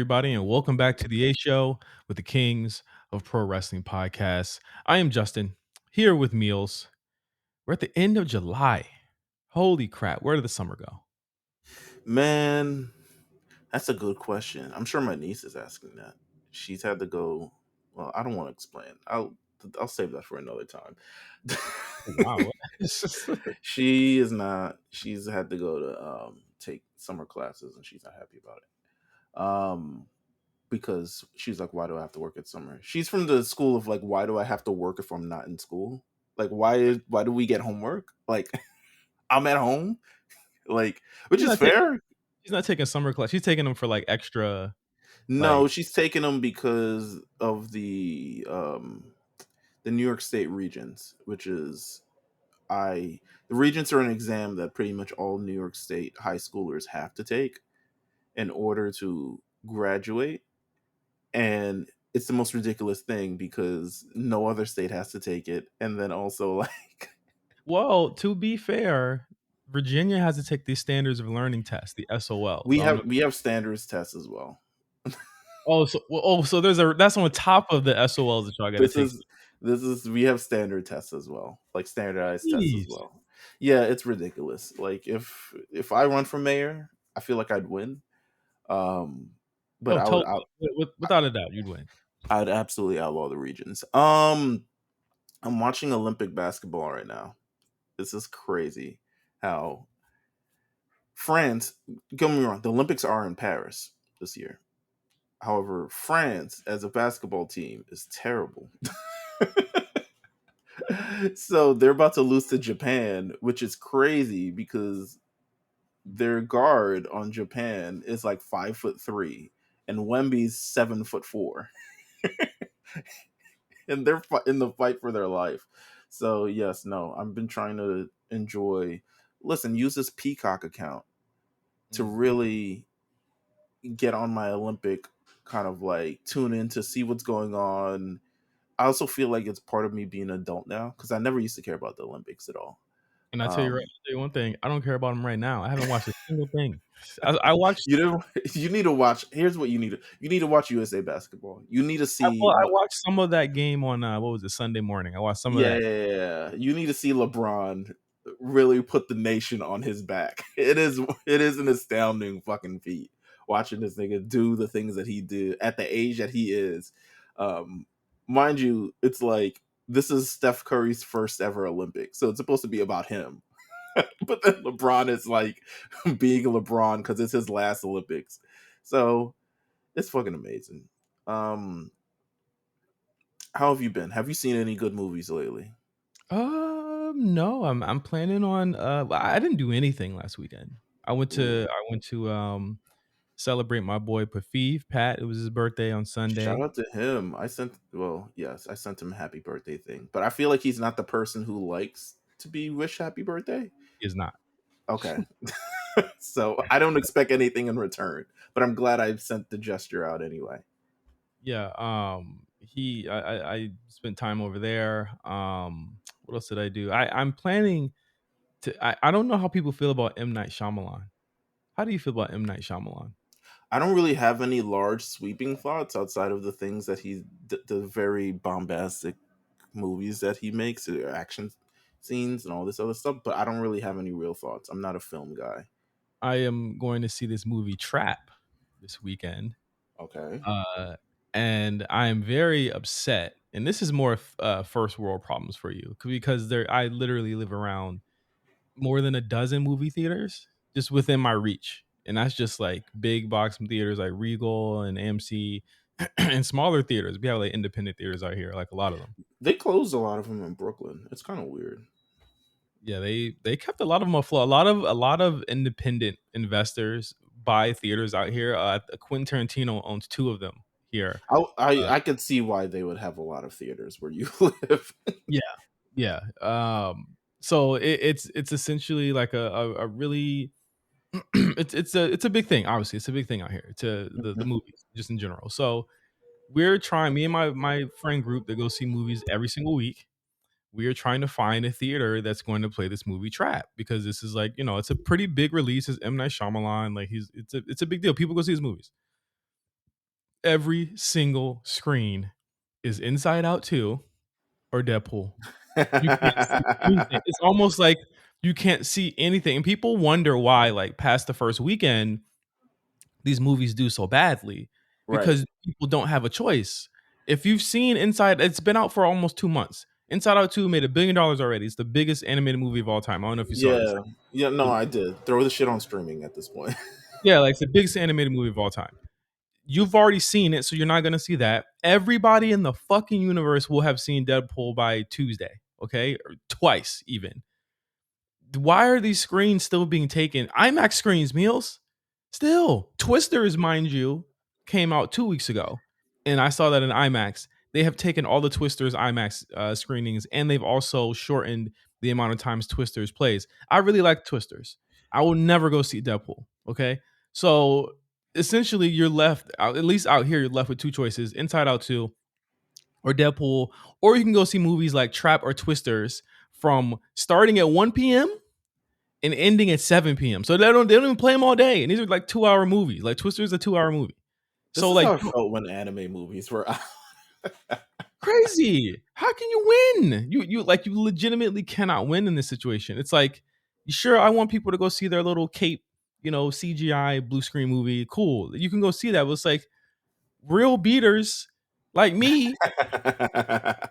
everybody, and welcome back to the A Show with the Kings of Pro Wrestling Podcasts. I am Justin, here with Meelz. We're at the end of July. Holy crap, where did the summer go? Man, that's a good question. I'm sure my niece is asking that. She's had to go. Well, I don't want to explain. I'll save that for another time. Wow. She is not. She's had to go to take summer classes, and she's not happy about it. Because she's like, why do I have to work at summer? She's from the school of like, why do I have to work if I'm not in school? Like, why do we get homework? Like, I'm at home. Like, which she's is not taking, fair. she's not taking summer class. She's taking them for like extra, No, like, she's taking them because of the New York State Regents, which is the Regents are an exam that pretty much all New York State high schoolers have to take in order to graduate. And it's the most ridiculous thing because no other state has to take it. And then also like well, to be fair, Virginia has to take the standards of learning test, the SOLs. we I don't know. have standards tests as well. So that's on top of the SOLs that y'all got to This take. is we have standard tests as well, like standardized tests as Jeez. well. Yeah, it's ridiculous. Like if I run for mayor, I feel like I'd win. Um, but Oh, totally. Without a doubt, you'd win. I'd absolutely outlaw the regions. I'm watching Olympic basketball right now. This is crazy. How France, don't get me wrong, the Olympics are in Paris this year. However, France as a basketball team is terrible. So they're about to lose to Japan, which is crazy because their guard on Japan is like 5'3", and Wemby's 7'4", and they're in the fight for their life. So yes, no, I've been trying to enjoy. Listen, use this Peacock account to really get on my Olympic kind of like tune in to see what's going on. I also feel like it's part of me being an adult now because I never used to care about the Olympics at all. And I'll tell you one thing, I don't care about them right now. I haven't watched a single thing. I watched You know, you need to watch. Here's what you need to. You need to watch USA basketball. You need to see. I watched some of that game on what was it, Sunday morning. I watched some of that. Yeah. You need to see LeBron really put the nation on his back. It is an astounding fucking feat watching this nigga do the things that he did at the age that he is. Mind you, it's like this is Steph Curry's first ever Olympics, so it's supposed to be about him. But then LeBron is like being LeBron because it's his last Olympics. So it's fucking amazing. How have you been? Have you seen any good movies lately? No, I'm planning on. I didn't do anything last weekend. Ooh. I went to celebrate my boy Pat. It was his birthday on Shout Sunday. out to him. Yes, I sent him a happy birthday thing. But I feel like he's not the person who likes to be wished happy birthday. He is not. Okay. So I don't expect anything in return, but I'm glad I sent the gesture out anyway. Yeah. I spent time over there. What else did I do? I'm planning to. I don't know how people feel about M. Night Shyamalan. How do you feel about M. Night Shyamalan? I don't really have any large sweeping thoughts outside of the things that the very bombastic movies that he makes, action scenes and all this other stuff. But I don't really have any real thoughts. I'm not a film guy. I am going to see this movie Trap this weekend. Okay. And I am very upset. And this is more first world problems for you because I literally live around more than a dozen movie theaters just within my reach. And that's just like big box theaters like Regal and AMC and smaller theaters. We have like independent theaters out here, like a lot of them. They closed a lot of them in Brooklyn. It's kind of weird. Yeah, they kept a lot of them afloat. A lot of independent investors buy theaters out here. Quentin Tarantino owns two of them here. I could see why they would have a lot of theaters where you live. Yeah, yeah. So it's essentially like a really it's a big thing. Obviously, it's a big thing out here to the movies just in general. So we're trying. Me and my friend group that go see movies every single week. We are trying to find a theater that's going to play this movie Trap because this is like it's a pretty big release. It's M. Night Shyamalan. Like it's a big deal. People go see his movies. every single screen is Inside Out 2 or Deadpool. You can't see anything. It's almost like you can't see anything, and people wonder why, like, past the first weekend, these movies do so badly Right. because people don't have a choice. If you've seen Inside, it's been out for almost 2 months. Inside Out 2 made $1 billion already. It's the biggest animated movie of all time. I don't know if you saw it. It's Yeah. like Yeah, no, the I did. Throw the shit on streaming at this point. yeah, like, it's the biggest animated movie of all time. You've already seen it, so you're not gonna see that. Everybody in the fucking universe will have seen Deadpool by Tuesday, okay? Or twice even. Why are these screens still being taken? IMAX screens, Meelz. Still. Twisters, mind you, came out 2 weeks ago, and I saw that in IMAX. They have taken all the Twisters IMAX screenings, and they've also shortened the amount of times Twisters plays. I really like Twisters. I will never go see Deadpool. Okay, so essentially, you're left at least out here. You're left with two choices: Inside Out 2 or Deadpool, or you can go see movies like Trap or Twisters from starting at 1 p.m. and ending at 7 p.m. So they don't even play them all day. And these are like 2 hour movies. Like Twister is a 2 hour movie. This So is like how it felt when anime movies were out. crazy. How can you win? You legitimately cannot win in this situation. It's like, sure, I want people to go see their little cape, CGI blue screen movie. Cool. You can go see that. But it's like real beaters like me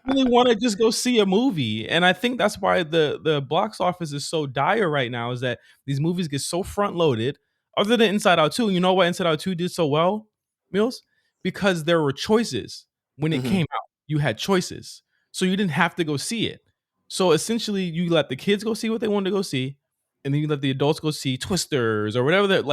really want to just go see a movie. And I think that's why the box office is so dire right now, is that these movies get so front loaded. Other than Inside Out 2, you know why Inside Out 2 did so well, Mills? Because there were choices when it Mhm. came out. You had choices. So you didn't have to go see it. So essentially you let the kids go see what they wanted to go see, and then you let the adults go see Twisters or whatever that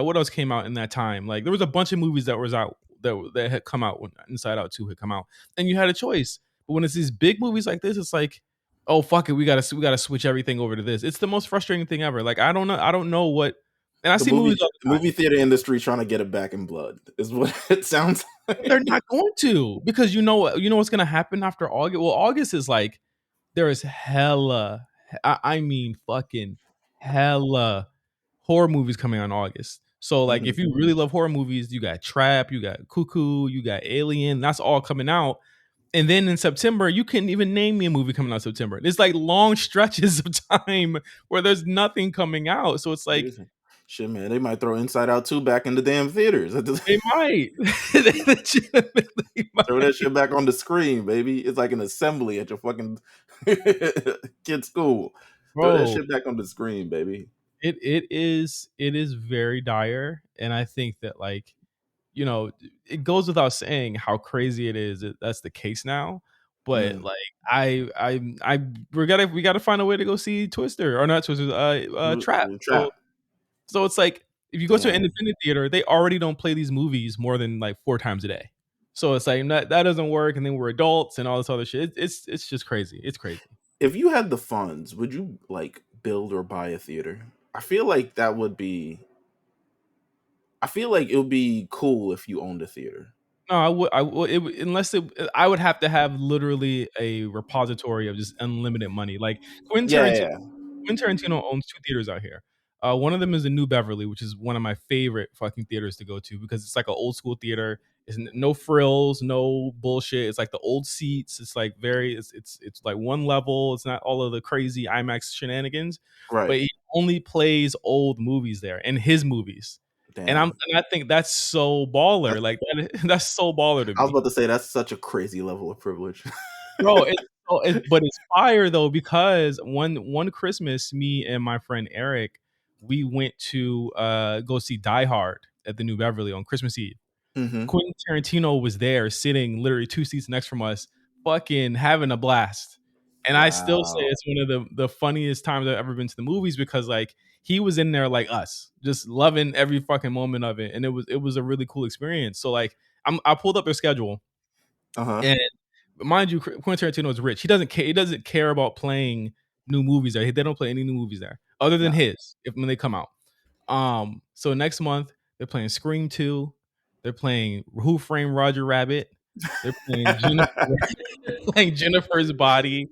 what else came out in that time. Like there was a bunch of movies that was out that had come out when Inside Out 2 had come out, and you had a choice. But when it's these big movies like this, it's like, oh fuck it, we gotta switch everything over to this. It's the most frustrating thing ever. Like I don't know what. And I The see movies all the time. movie theater industry trying to get it back in blood is what it sounds But they're like. not going to, because you know what's gonna happen after August. Well, August is like there is hella, I mean fucking hella horror movies coming out in August. So like Mhm. if you really love horror movies, you got Trap, you got Cuckoo, you got Alien. That's all coming out. And then in September, you couldn't even name me a movie coming out in September. It's like long stretches of time where there's nothing coming out. So it's like Seriously. Shit, man, they might throw Inside Out 2 back in the damn theaters. they might. They legitimately Throw that shit might. back on the screen, baby. It's like an assembly at your fucking kid's school. Throw that Bro, shit back on the screen, baby. it is very dire. And I think that like, it goes without saying how crazy it is that that's the case now. But Mm. like I we gotta find a way to go see Twister, or not Twister, Trap. So Trap. So it's like if you go to an Damn. independent theater, they already don't play these movies more than like 4 times a day. So it's like that doesn't work, and then we're adults and all this other shit. It's just crazy. It's crazy. If you had the funds, would you like build or buy a theater? I feel like that would be. I feel like it would be cool if you owned a theater. No, I would unless I would have to have literally a repository of just unlimited money. Like Quentin Yeah, Tarantino yeah, yeah. Quentin Tarantino owns 2 theaters out here. One of them is the New Beverly, which is one of my favorite fucking theaters to go to because it's like an old school theater. It's no frills, no bullshit. It's like the old seats. It's like it's like one level. It's not all of the crazy IMAX shenanigans, but Right. he only plays old movies there and his movies. Damn. And I think that's so baller. That's, Like that's so baller to I was me. about to say that's such a crazy level of privilege. Bro, but it's fire though, because one Christmas, me and my friend Eric, we went to go see Die Hard at the New Beverly on Christmas Eve. Hmm. Quentin Tarantino was there sitting literally 2 seats next from us, fucking having a blast. And I still say Wow. it's one of the funniest times I've ever been to the movies, because like he was in there like us, just loving every fucking moment of it. And it was a really cool experience. So like I pulled up their schedule, Uh huh. and mind you, Quentin Tarantino is rich. He doesn't care. He doesn't care about playing new movies there. They don't play any new movies there other than Nah. his when they come out. So next month they're playing Scream 2. They're playing Who Framed Roger Rabbit. They're playing playing Jennifer's Body.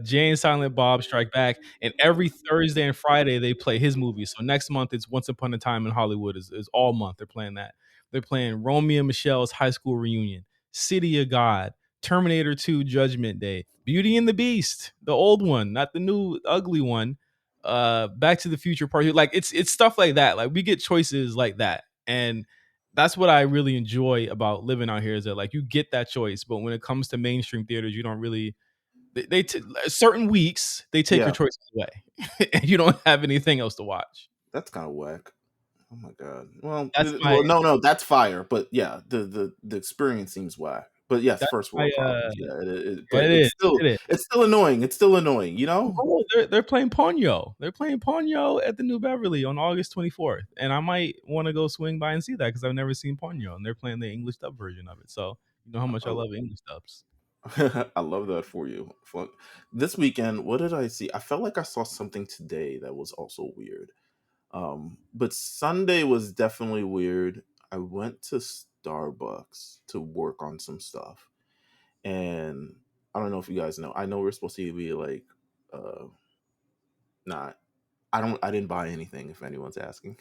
Jay and Silent Bob Strike Back, and every Thursday and Friday they play his movie. So next month it's Once Upon a Time in Hollywood. Is all month they're playing that. They're playing Romeo and Michelle's High School Reunion, City of God, Terminator 2 Judgment Day, Beauty and the Beast, the old one, not the new ugly one. Back to the Future Part 2. Like it's stuff like that. Like we get choices like that. And that's what I really enjoy about living out here is that like you get that choice, but when it comes to mainstream theaters, you don't really certain weeks they take your Yeah, choices away and you don't have anything else to watch. that's kind of whack. Oh my god. Well, That's my well, no, that's fire. But yeah, the experience seems whack. But yes, that's first my world problems. Yeah, yeah, but it is. It is. it's still annoying. It's still annoying. You know. Oh, they're playing Ponyo. They're playing Ponyo at the New Beverly on August 24th, and I might want to go swing by and see that because I've never seen Ponyo, and they're playing the English dub version of it. So you know how much I Oh, love English dubs. I love that for you. This weekend, what did I see? I felt like I saw something today that was also weird. But Sunday was definitely weird. I went to Starbucks to work on some stuff, and I don't know if you guys know. I know we're supposed to be like, uh, not. I didn't buy anything. If anyone's asking.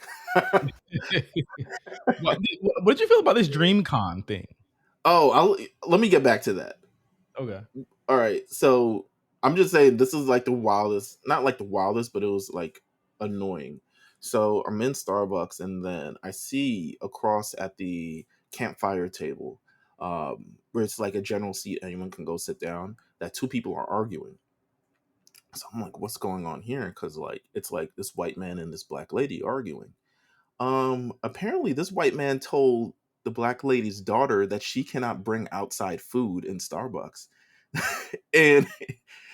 What did you feel about this DreamCon thing? Oh, let me get back to that. Okay. All right, so I'm just saying this is like the wildest, not like the wildest, but it was like annoying. So I'm in Starbucks and then I see across at the campfire table, where it's like a general seat, anyone can go sit down, that two people are arguing. So I'm like, what's going on here? Because like it's like this white man and this black lady arguing. Apparently this white man told the black lady's daughter that she cannot bring outside food in Starbucks. And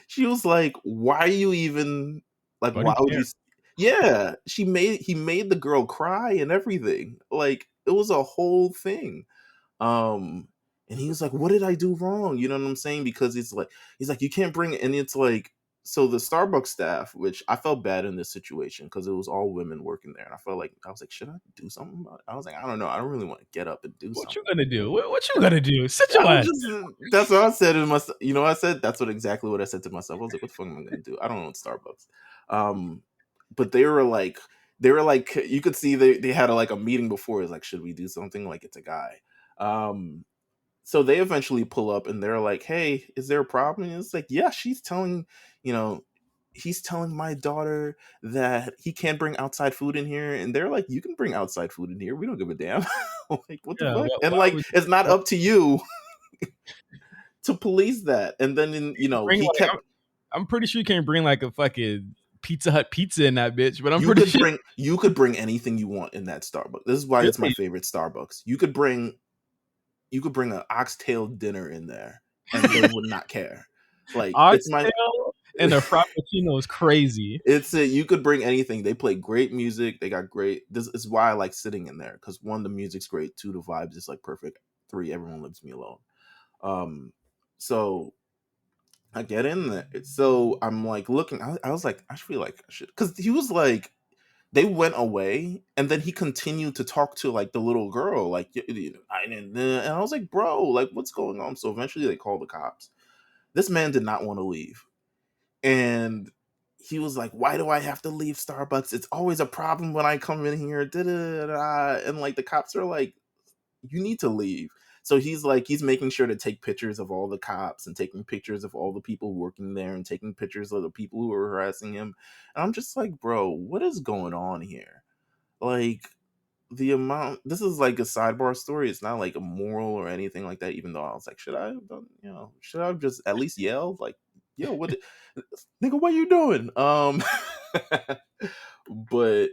she was like, why are you even like Why do why you would care? you yeah, he made the girl cry and everything. Like it was a whole thing. Um, and he was like, "What did I do wrong?" You know what I'm saying? Because he's like, "You can't bring it." And it's like, so the Starbucks staff, which I felt bad in this situation because it was all women working there, and I was like, should I do something about it? I was like, I don't know, I don't really want to get up and do What you something. gonna do? What you gonna do? Sit I your was ass. just that's what I said to myself. You know what I said? That's exactly what I said to myself. I was like, what the fuck am I gonna do? I don't know Starbucks. Um, but they were like you could see they had like a meeting before. It's like, should we do something? Like it's a guy. Um, so they eventually pull up and they're like, "Hey, is there a problem?" And it's like, "Yeah, she's telling, you know, he's telling my daughter that he can't bring outside food in here." And they're like, "You can bring outside food in here. We don't give a damn." Like, what the Yeah. fuck? And Why like, would it's not why up to you to police that. And then, you bring he like kept. I'm pretty sure you can't bring like a fucking Pizza Hut pizza in that bitch, but I'm pretty sure You could bring anything you want in that Starbucks. This is why it's my really favorite Starbucks. You could bring an oxtail dinner in there, and they would not care. Like it's my oxtail and a frappuccino is crazy. it's a, you could bring anything. They play great music. They got great. This is why I like sitting in there because one, the music's great. Two, the vibes is like perfect. Three, everyone leaves me alone. So I get in there. So I'm like looking. I was like, I feel like I should, because he was like, they went away, and then he continued to talk to like the little girl, like I didn't, and I was like, bro, like what's going on? So eventually they called the cops. This man did not want to leave. And he was like, "Why do I have to leave Starbucks? It's always a problem when I come in here." Da-da-da-da. And like the cops are like, "You need to leave." So he's like, he's making sure to take pictures of all the cops and taking pictures of all the people working there and taking pictures of the people who are harassing him. And I'm just like, bro, what is going on here? Like the amount, this is like a sidebar story. It's not like a moral or anything like that, even though I was like, should I have done, should I have just at least yelled like, yo, nigga, what you doing? But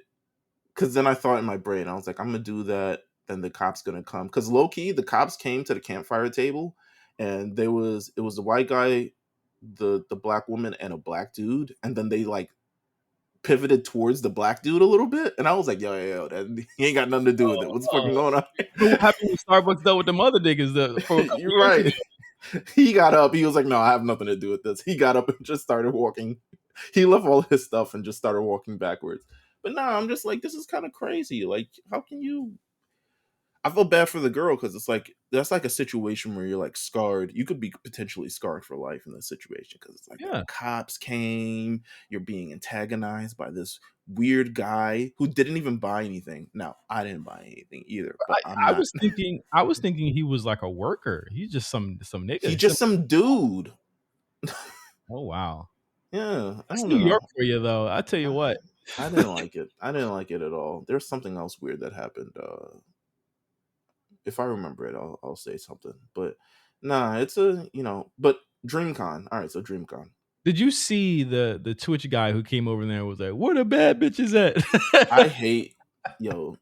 because then I thought in my brain, I was like, I'm gonna do that, then the cops gonna come. Because low key, the cops came to the campfire table, and it was the white guy, the black woman, and a black dude, and then they like pivoted towards the black dude a little bit, and I was like, yo, that he ain't got nothing to do with it. What's fucking Oh, going on? but what happened with Starbucks though with the mother niggas for a couple You're years ago? right. He got up. He was like, no, I have nothing to do with this. He got up and just started walking. He left all his stuff and just started walking backwards. But nah, I'm just like, this is kind of crazy. Like, how can you? I feel bad for the girl because it's like that's like a situation where you're like scarred. You could be potentially scarred for life in this situation because it's like the Yeah. cops came, you're being antagonized by this weird guy who didn't even buy anything. Now, I didn't buy anything either, but I'm I not. was thinking I was thinking he was like a worker. He's just some He nigga. just some dude. Oh, wow. Yeah, I That's don't New York know. for you, though. I tell you I, what. I didn't like it. I didn't like it at all. There's something else weird that happened. If I remember it, I'll say something. But nah, it's a But Dreamcon. All right, so Dreamcon. Did you see the Twitch guy who came over there and was like, "Where the bad bitches I at?" hate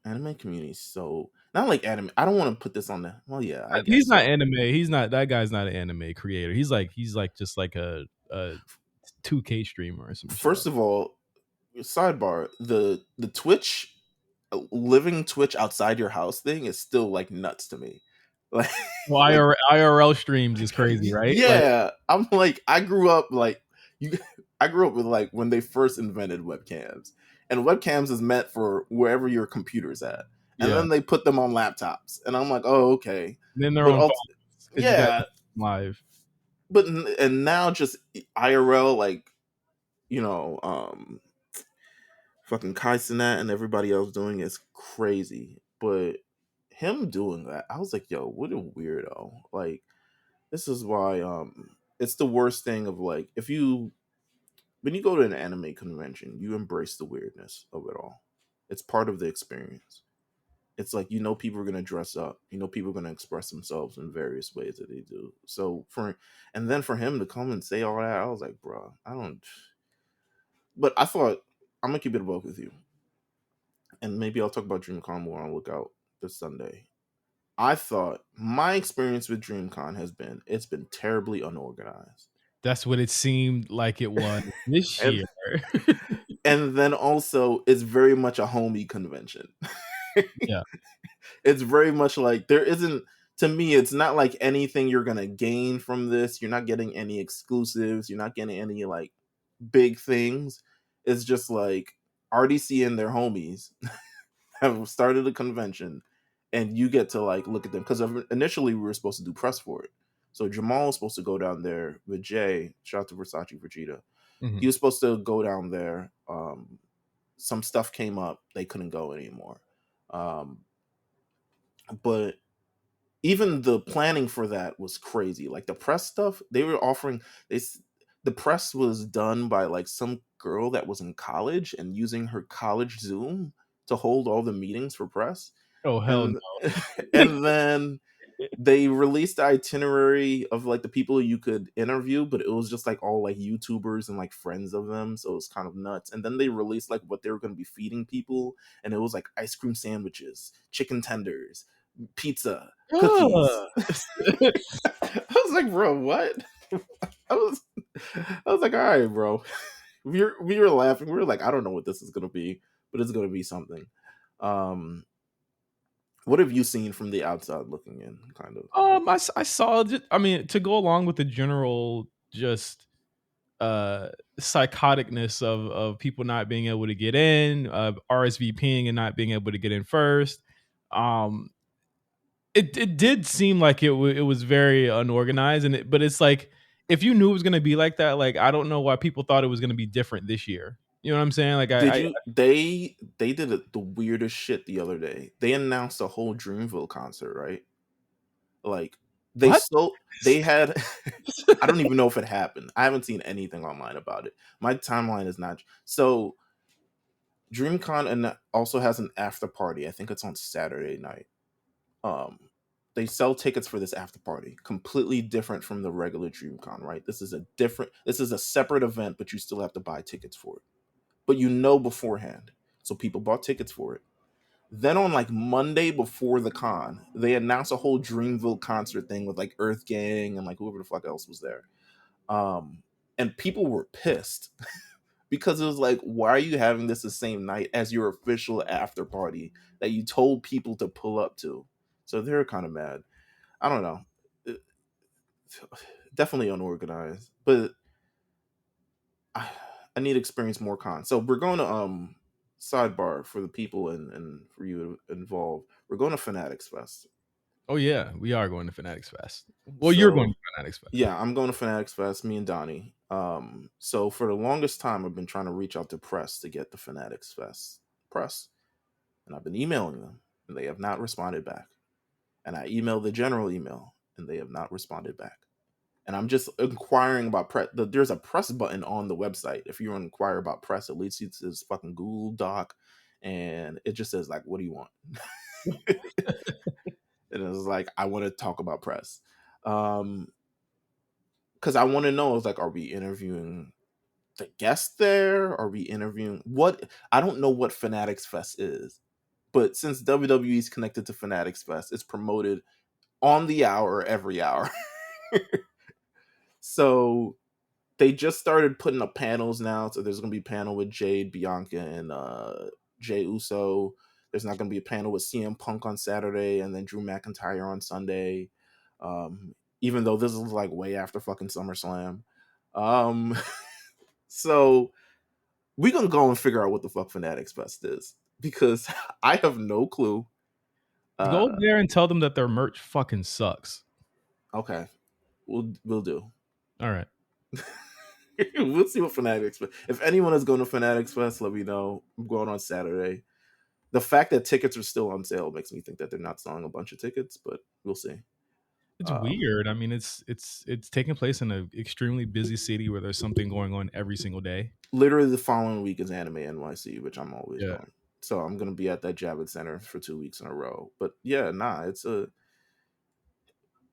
anime community. So not like anime. I don't want to put this on the. Well, yeah, I guess He's not so. anime. He's not that guy's not an anime creator. He's like just like a 2K streamer or some shit First like. of all, sidebar: the Twitch, living Twitch outside your house thing is still like nuts to me. Like, Well, like IRL streams is crazy, right? Like, yeah, I'm like I grew up like you. I grew up with like when they first invented webcams, and webcams is meant for wherever your computer's at, and yeah. then they put them on laptops, and I'm like, oh okay, And then they're but on phones because you got yeah, live. but and now just IRL like fucking Kai Cenat and everybody else doing is crazy, but him doing that, I was like, yo, what a weirdo. Like, this is why it's the worst thing of like if you when you go to an anime convention, you embrace the weirdness of it all. It's part of the experience. It's like people are gonna dress up. People are gonna express themselves in various ways that they do. So and then for him to come and say all that, I was like, bro, I don't. But I thought I'm gonna keep it above with you, and maybe I'll talk about Dreamcon more on Lookout this Sunday. I thought my experience with Dreamcon it's been terribly unorganized. That's what it seemed like it was this and year. and then also it's very much a homie convention. Yeah. It's very much like there isn't to me it's not like anything you're gonna gain from this. You're not getting any exclusives, you're not getting any like big things. It's just like RDC and their homies have started a convention, and you get to like look at them because initially we were supposed to do press for it. So Jamal was supposed to go down there with Jay. Shout out to Versace Vegeta. He Mhm. was supposed to go down there. Some stuff came up; they couldn't go anymore. Um, but even the planning for that was crazy. Like the press stuff, they were offering. The press was done by like some girl that was in college and using her college Zoom to hold all the meetings for press, Oh, hell and no. and then they released the itinerary of like the people you could interview, but it was just like all like YouTubers and like friends of them, so it was kind of nuts. And then they released like what they were going to be feeding people, and it was like ice cream sandwiches, chicken tenders, pizza, cookies. Ugh. I was like, bro, what? I was I was like, all right, bro. We were laughing. We were like, I don't know what this is gonna be, but it's gonna be something. Um, what have you seen from the outside looking in, kind of? I saw just I mean, to go along with the general just, uh, psychoticness of people not being able to get in, RSVPing and not being able to get in first, um, it did seem like it was very unorganized, but it's like, if you knew it was gonna be like that, like, I don't know why people thought it was gonna be different this year. You know what I'm saying? Like, Did I you? They did the weirdest shit the other day. They announced a whole Dreamville concert, right? Like what? they had. I don't even know if it happened. I haven't seen anything online about it. My timeline is not so. DreamCon and also has an after party. I think it's on Saturday night. Um, they sell tickets for this after party, completely different from the regular DreamCon. Right? This is a separate event, but you still have to buy tickets for it. But beforehand, so people bought tickets for it. Then on like Monday before the con, they announced a whole Dreamville concert thing with like Earth Gang and like whoever the fuck else was there. Um, and people were pissed because it was like, why are you having this the same night as your official after party that you told people to pull up to? So they're kind of mad. I don't know. It- Definitely unorganized, but I need to experience more cons. So we're going to sidebar for the people and for you involved. We're going to Fanatics Fest. Oh yeah, we are going to Fanatics Fest. Well, you're going So to Fanatics Fest. yeah, I'm going to Fanatics Fest. Me and Donnie. So for the longest time, I've been trying to reach out to press to get the Fanatics Fest press, and I've been emailing them, and they have not responded back. And I emailed the general email, and they have not responded back. And I'm just inquiring about press. There's a press button on the website. If you inquire about press, it leads you to this fucking Google Doc, and it just says like, "What do you want?" And it was like, "I want to talk about press," because I want to know. It's like, are we interviewing the guests there? Are we interviewing what? I don't know what Fanatics Fest is, but since WWE is connected to Fanatics Fest, it's promoted on the hour every hour. So they just started putting up panels now. So there's going to be a panel with Jade, Bianca, and Jay Uso. There's not going to be a panel with CM Punk on Saturday and then Drew McIntyre on Sunday. Even though this is like way after fucking SummerSlam. So we're going to go and figure out what the fuck Fanatics Fest is because I have no clue. Go there and tell them that their merch fucking sucks. Okay. We'll do. All right. We'll see what Fanatics Fest. If anyone is going to Fanatics Fest, let me know. I'm going on Saturday. The fact that tickets are still on sale makes me think that they're not selling a bunch of tickets, but we'll see. It's weird. I mean, it's taking place in an extremely busy city where there's something going on every single day. Literally the following week is Anime NYC, which I'm always Yeah. going. So I'm gonna be at that Javits Center for 2 weeks in a row. But yeah,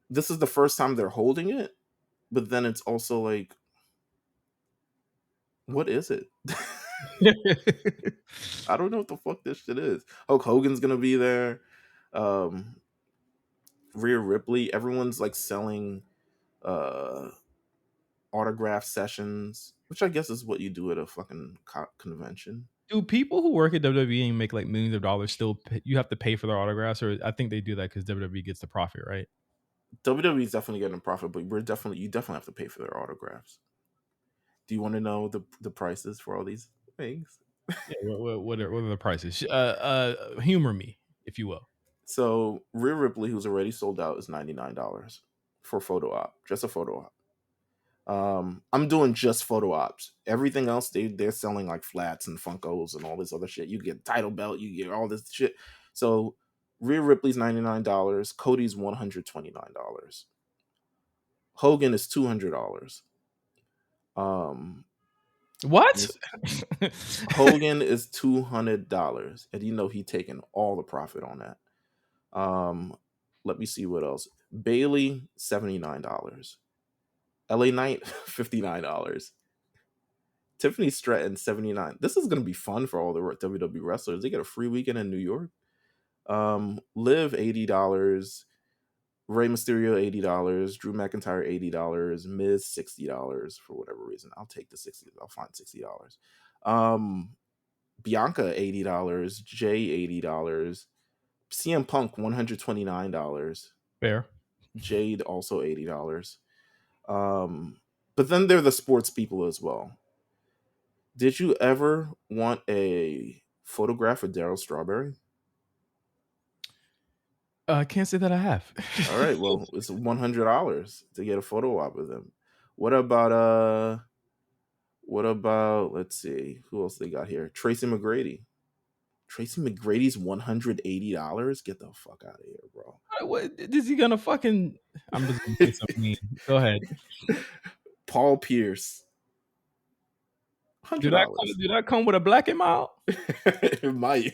this is the first time they're holding it, but then it's also like, what is it? I don't know what the fuck this shit is. Hulk Hogan's gonna be there. Rhea Ripley. Everyone's like selling autograph sessions, which I guess is what you do at a fucking convention. Do people who work at WWE and make like millions of dollars still you have to pay for their autographs, or I think they do that because WWE gets the profit, right? WWE is definitely getting a profit, but you definitely have to pay for their autographs. Do you want to know the prices for all these things? Yeah. What are the prices? Humor me, if you will. So Rhea Ripley, who's already sold out, is $99 for photo op, just a photo op. I'm doing just photo ops. Everything else they're selling like flats and Funkos and all this other shit. You get title belt, you get all this shit. So Rhea Ripley's $99, Cody's $129. Hogan is $200. What? Hogan is $200, and you know he taking all the profit on that. Let me see what else. Bailey $79. LA Knight $59. Tiffany Stratton $79. This is gonna be fun for all the WWE wrestlers. They get a free weekend in New York. Liv $80. Rey Mysterio $80. Drew McIntyre $80. Miz $60 for whatever reason. I'll take the 60. I'll find $60. Bianca $80. Jay $80. CM Punk $129. Fair. Jade also $80. But then they're the sports people as well. Did you ever want a photograph of Daryl Strawberry? I can't say that I have. All right, well, it's $100 to get a photo op with him. What about let's see, who else they got here? Tracy McGrady. Tracy McGrady's $180? Get the fuck out of here, bro. What is he gonna fucking? I'm just gonna say something mean. Go ahead. Paul Pierce. $100. Do that come with a black and mild? It might.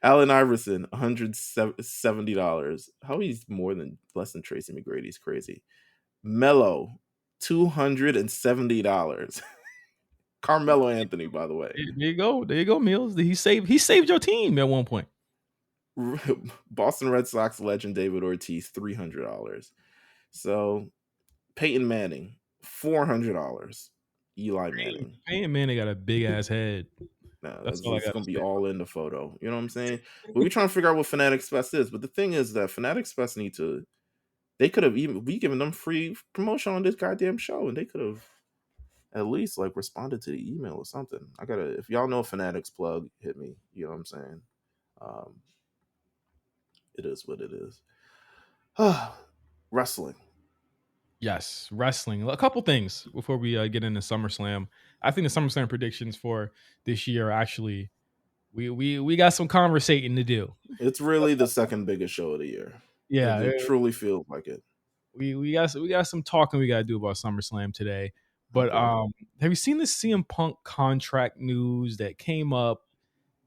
Allen Iverson, $170. How he's less than Tracy McGrady is crazy. Mello, $270. Carmelo Anthony, by the way. There you go. There you go, Meelz. He saved your team at one point. Boston Red Sox legend David Ortiz, $300. So Peyton Manning, $400. Eli Manning. Peyton Manning got a big ass head. That's all it's gonna be all in the photo. You know what I'm saying? But we're trying to figure out what Fanatics Fest is. But the thing is that Fanatics Fest they could have even given them free promotion on this goddamn show, and they could have at least like responded to the email or something. I gotta, if y'all know Fanatics plug, hit me. You know what I'm saying? Um, it is what it is. Wrestling. Yes, wrestling. A couple things before we get into SummerSlam. I think the SummerSlam predictions for this year actually we got some conversating to do. It's really the second biggest show of the year. Yeah, It truly feels like it. we got some talking we got to do about SummerSlam today. But Okay. have you seen the CM Punk contract news that came up?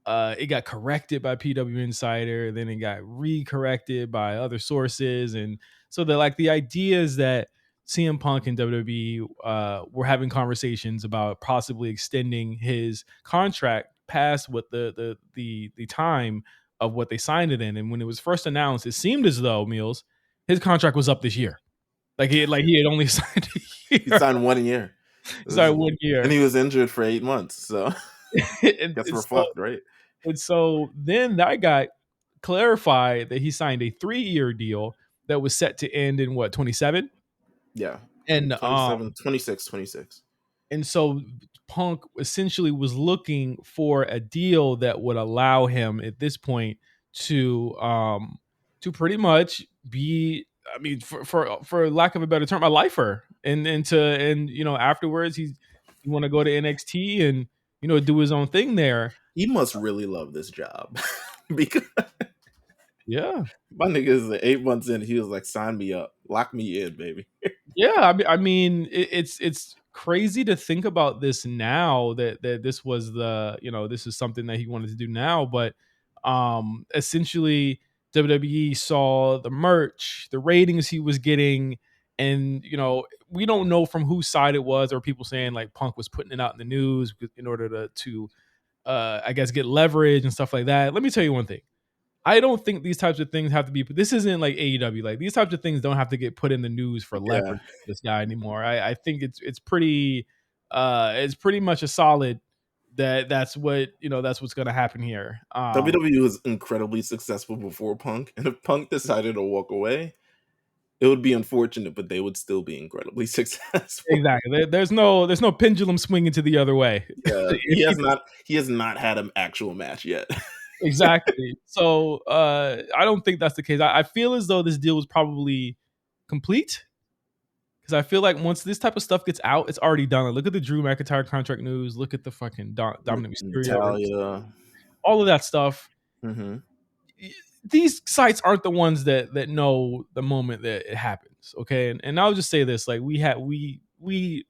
It got corrected by PW Insider, then it got re-corrected by other sources, and so the idea is that CM Punk and WWE were having conversations about possibly extending his contract past what the time of what they signed it in. And when it was first announced, it seemed as though Meelz his contract was up this year. He had only signed a He year. signed 1 year. Sorry, 1 year. And he was injured for 8 months. So and, guess and we're so fucked, right? and so then that got clarified that he signed a 3-year deal that was set to end in what, 27? Yeah. And 27, 26, 26. and so Punk essentially was looking for a deal that would allow him at this point to pretty much be, I mean, for lack of a better term, a lifer. And afterwards he want to go to NXT and do his own thing there. He must really love this job. Because Yeah. my nigga is 8 months in, he was like, sign me up. Lock me in, baby. Yeah, I mean, it's crazy to think about this now that this was this is something that he wanted to do now, but essentially WWE saw the merch, the ratings he was getting, and we don't know from whose side it was, or people saying like Punk was putting it out in the news in order to I guess get leverage and stuff like that. Let me tell you one thing. I don't think these types of things have to be. This isn't like AEW. Like these types of things don't have to get put in the news for Yeah. leverage for this guy anymore. I think it's pretty much a solid that's what's going to happen here. WWE was incredibly successful before Punk. And if Punk decided to walk away, it would be unfortunate, but they would still be incredibly successful. Exactly. There's no pendulum swinging to the other way. Yeah. He has not had an actual match yet. Exactly. So I don't think that's the case. I feel as though this deal was probably complete. Because I feel like once this type of stuff gets out, it's already done. Like, look at the Drew McIntyre contract news. Look at the fucking Dominic Mysterio. Natalia. All of that stuff. Mm-hmm. These sites aren't the ones that know the moment that it happens. Okay, and I'll just say this: like we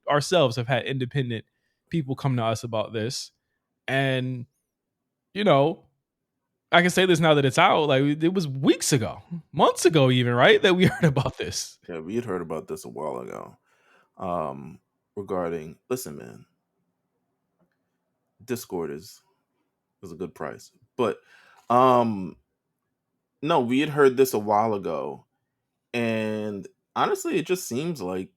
ourselves have had independent people come to us about this, and I can say this now that it's out. Like it was weeks ago, months ago, even right that we heard about this. Yeah, we had heard about this a while ago. Regarding, listen, man, Discord is a good price, but no, we had heard this a while ago, and honestly, it just seems like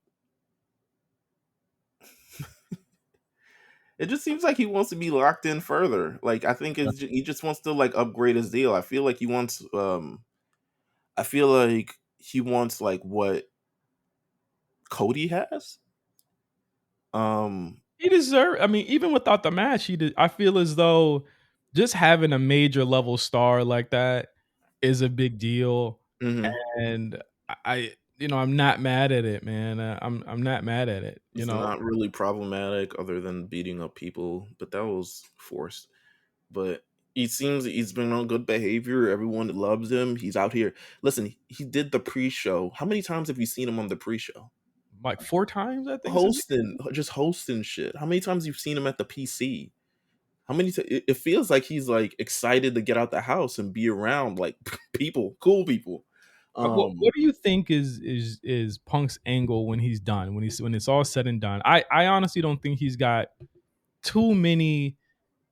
he wants to be locked in further. Like I think he just wants to like upgrade his deal. I feel like he wants like what Cody has. He deserved. I mean, even without the match, he did. I feel as though just having a major level star like that is a big deal, Mm-hmm. and I'm not mad at it, man. I'm not mad at it. It's not really problematic other than beating up people, but that was forced. But he seems he's been on good behavior. Everyone loves him. He's out here. Listen, he did the pre-show. How many times have you seen him on the pre-show? Like 4 times, I think. Hosting shit. How many times you've seen him at the PC? How many? It feels like he's like excited to get out the house and be around like people, cool people. What do you think is Punk's angle when he's done? When it's all said and done, I honestly don't think he's got too many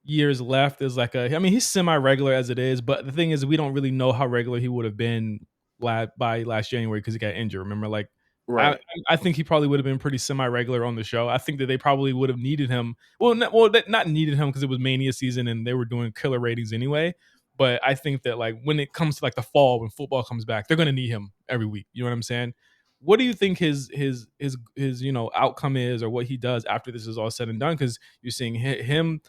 years left as I mean, he's semi-regular as it is, but the thing is, we don't really know how regular he would have been by last January because he got injured. Remember, like I, Right. I think he probably would have been pretty semi-regular on the show. I think that they probably would have needed him. Not needed him because it was Mania season and they were doing killer ratings anyway. But I think that like when it comes to like the fall when football comes back, they're gonna need him every week. You know what I'm saying? what do you think his outcome is, or what he does after this is all said and done? Because you're seeing him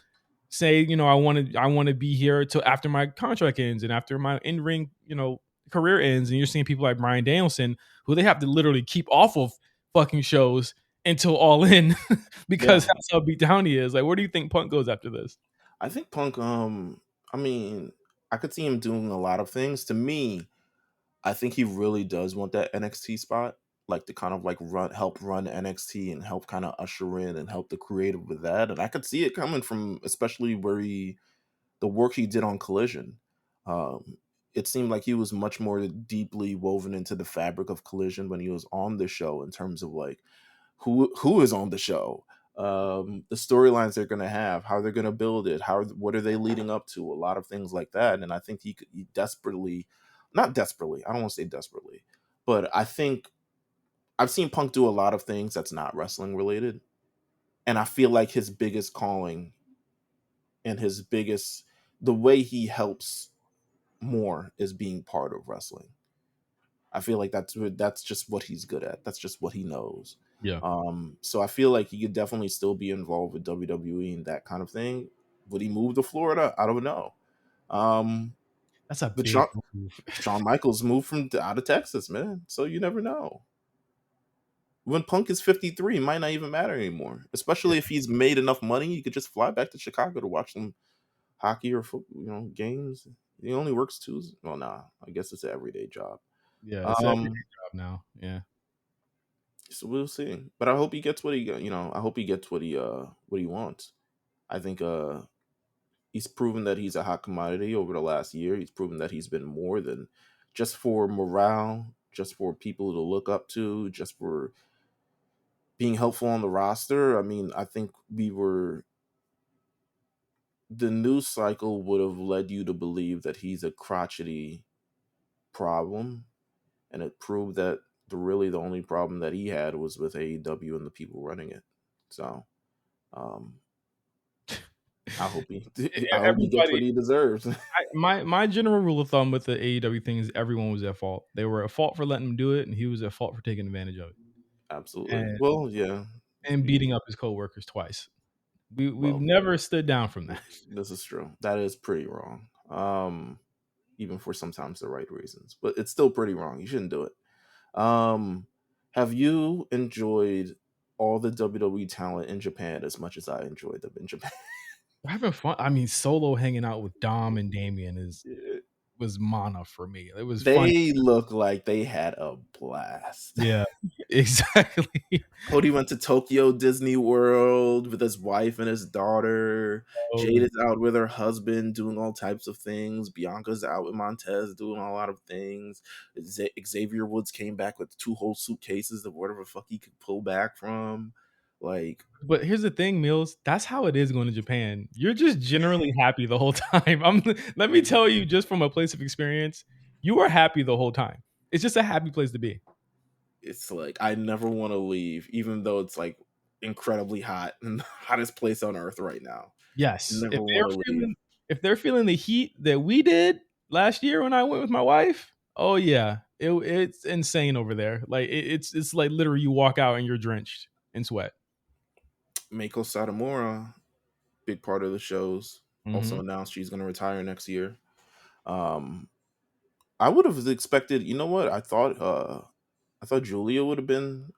say, I want to be here till after my contract ends and after my in ring, career ends, and you're seeing people like Bryan Danielson who they have to literally keep off of fucking shows until All In because Yeah, that's how beat down he is. Like, where do you think Punk goes after this? I think Punk. I mean, I could see him doing a lot of things. To me, I think he really does want that NXT spot, like to kind of like help run NXT and help kind of usher in and help the creative with that. And I could see it coming from, especially where the work he did on Collision. Um, it seemed like he was much more deeply woven into the fabric of Collision when he was on the show, in terms of like who is on the show, the storylines they're going to have, how they're going to build it, what are they leading up to, a lot of things like that. And I think he desperately, not desperately, I don't want to say desperately, but I think I've seen Punk do a lot of things that's not wrestling related, and I feel like his biggest calling and the way he helps more is being part of wrestling. I feel like that's just what he's good at. That's just what he knows. Yeah, So I feel like he could definitely still be involved with WWE and that kind of thing. Would he move to Florida? I don't know. Um, that's a but big move. Shawn Michaels moved from out of Texas, man. So you never know. When Punk is 53, it might not even matter anymore. Yeah, Especially if he's made enough money, you could just fly back to Chicago to watch some hockey or games. He only works Tuesdays. Well, nah, I guess it's an everyday job. yeah, it's an everyday Um, job now. Yeah, so we'll see. But I hope he gets what he got. I hope he gets what he wants. I think he's proven that he's a hot commodity over the last year. He's proven that he's been more than just for morale, just for people to look up to, just for being helpful on the roster. I mean, I think the news cycle would have led you to believe that he's a crotchety problem, and it proved that the only problem that he had was with AEW and the people running it. So, um, I hope he I hope he gets everybody. what he deserves. My general rule of thumb with the AEW thing is everyone was at fault. They were at fault for letting him do it, and he was at fault for taking advantage of it Absolutely. and Well, yeah. beating up his coworkers twice. We've Well, never stood down from that. this is true. That is pretty wrong. Even for sometimes the right reasons, but it's still pretty wrong. You shouldn't do it. Um, have you enjoyed all the WWE talent in Japan as much as I enjoyed them in Japan? We're having fun. I mean, Solo hanging out with Dom and Damian was mana for me. It was fun. They look like they had a blast. Yeah, exactly. Cody went to Tokyo Disney World with his wife and his daughter. Jade Oh, is out with her husband doing all types of things. Bianca's out with Montez doing a lot of things. Xavier Woods came back with 2 whole suitcases of whatever the fuck he could pull back from. Like, but here's the thing, Meelz. That's how it is going to Japan. You're just generally happy the whole time. Let me tell you, just from a place of experience, you are happy the whole time. It's just a happy place to be. it's like I never want to leave, even though it's like incredibly hot and the hottest place on earth right now. Yes, Never want to leave. if they're feeling the heat that we did last year when I went with my wife, oh yeah, it's insane over there. Like it's like literally you walk out and you're drenched in sweat. Mako Satomura, big part of the shows, also Mhm. announced she's going to retire next year. Um, I would have expected. You know what? I thought Julia would have been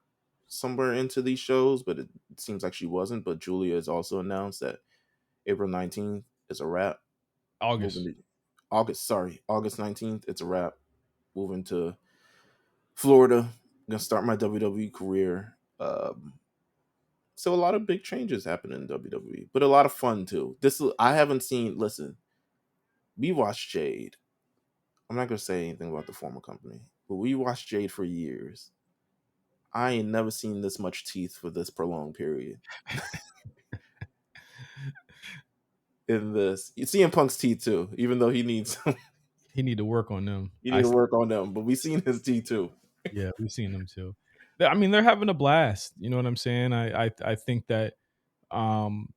somewhere into these shows, but it seems like she wasn't. But Julia has also announced that April 19th is a wrap. Moving August. to August 19th. It's a wrap. Moving to Florida. I'm gonna start my WWE career. So a lot of big changes happen in WWE, but a lot of fun too. I haven't seen. Listen, we watched Jade. I'm not gonna say anything about the former company, but we watched Jade for years. I ain't never seen this much teeth for this prolonged period. In this, you CM Punk's teeth too, even though he needs He need to work on them. you need to work on them, but we seen his teeth too. Yeah, we've seen them too. I mean, they're having a blast. You know what I'm saying? I think that um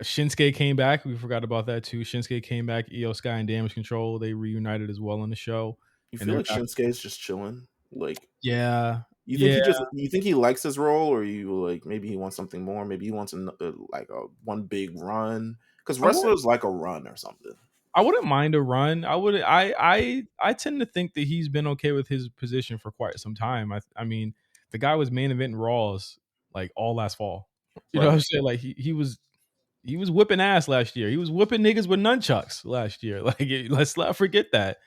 Shinsuke came back. We forgot about that too. Shinsuke came back. Io Sky and Damage Control. They reunited as well on the show, You and feel they're like Shinsuke is just chilling, like yeah. think Yeah, he just you think he likes his role, or you like maybe he wants something more? Maybe he wants like a one big run because I would wrestlers like a run or something. I wouldn't mind a run. I would I tend to think that he's been okay with his position for quite some time. I mean, the guy was main eventing Raws like all last fall. You know what I'm Right, saying? Like he was whipping ass last year. He was whipping niggas with nunchucks last year. Like let's not forget that.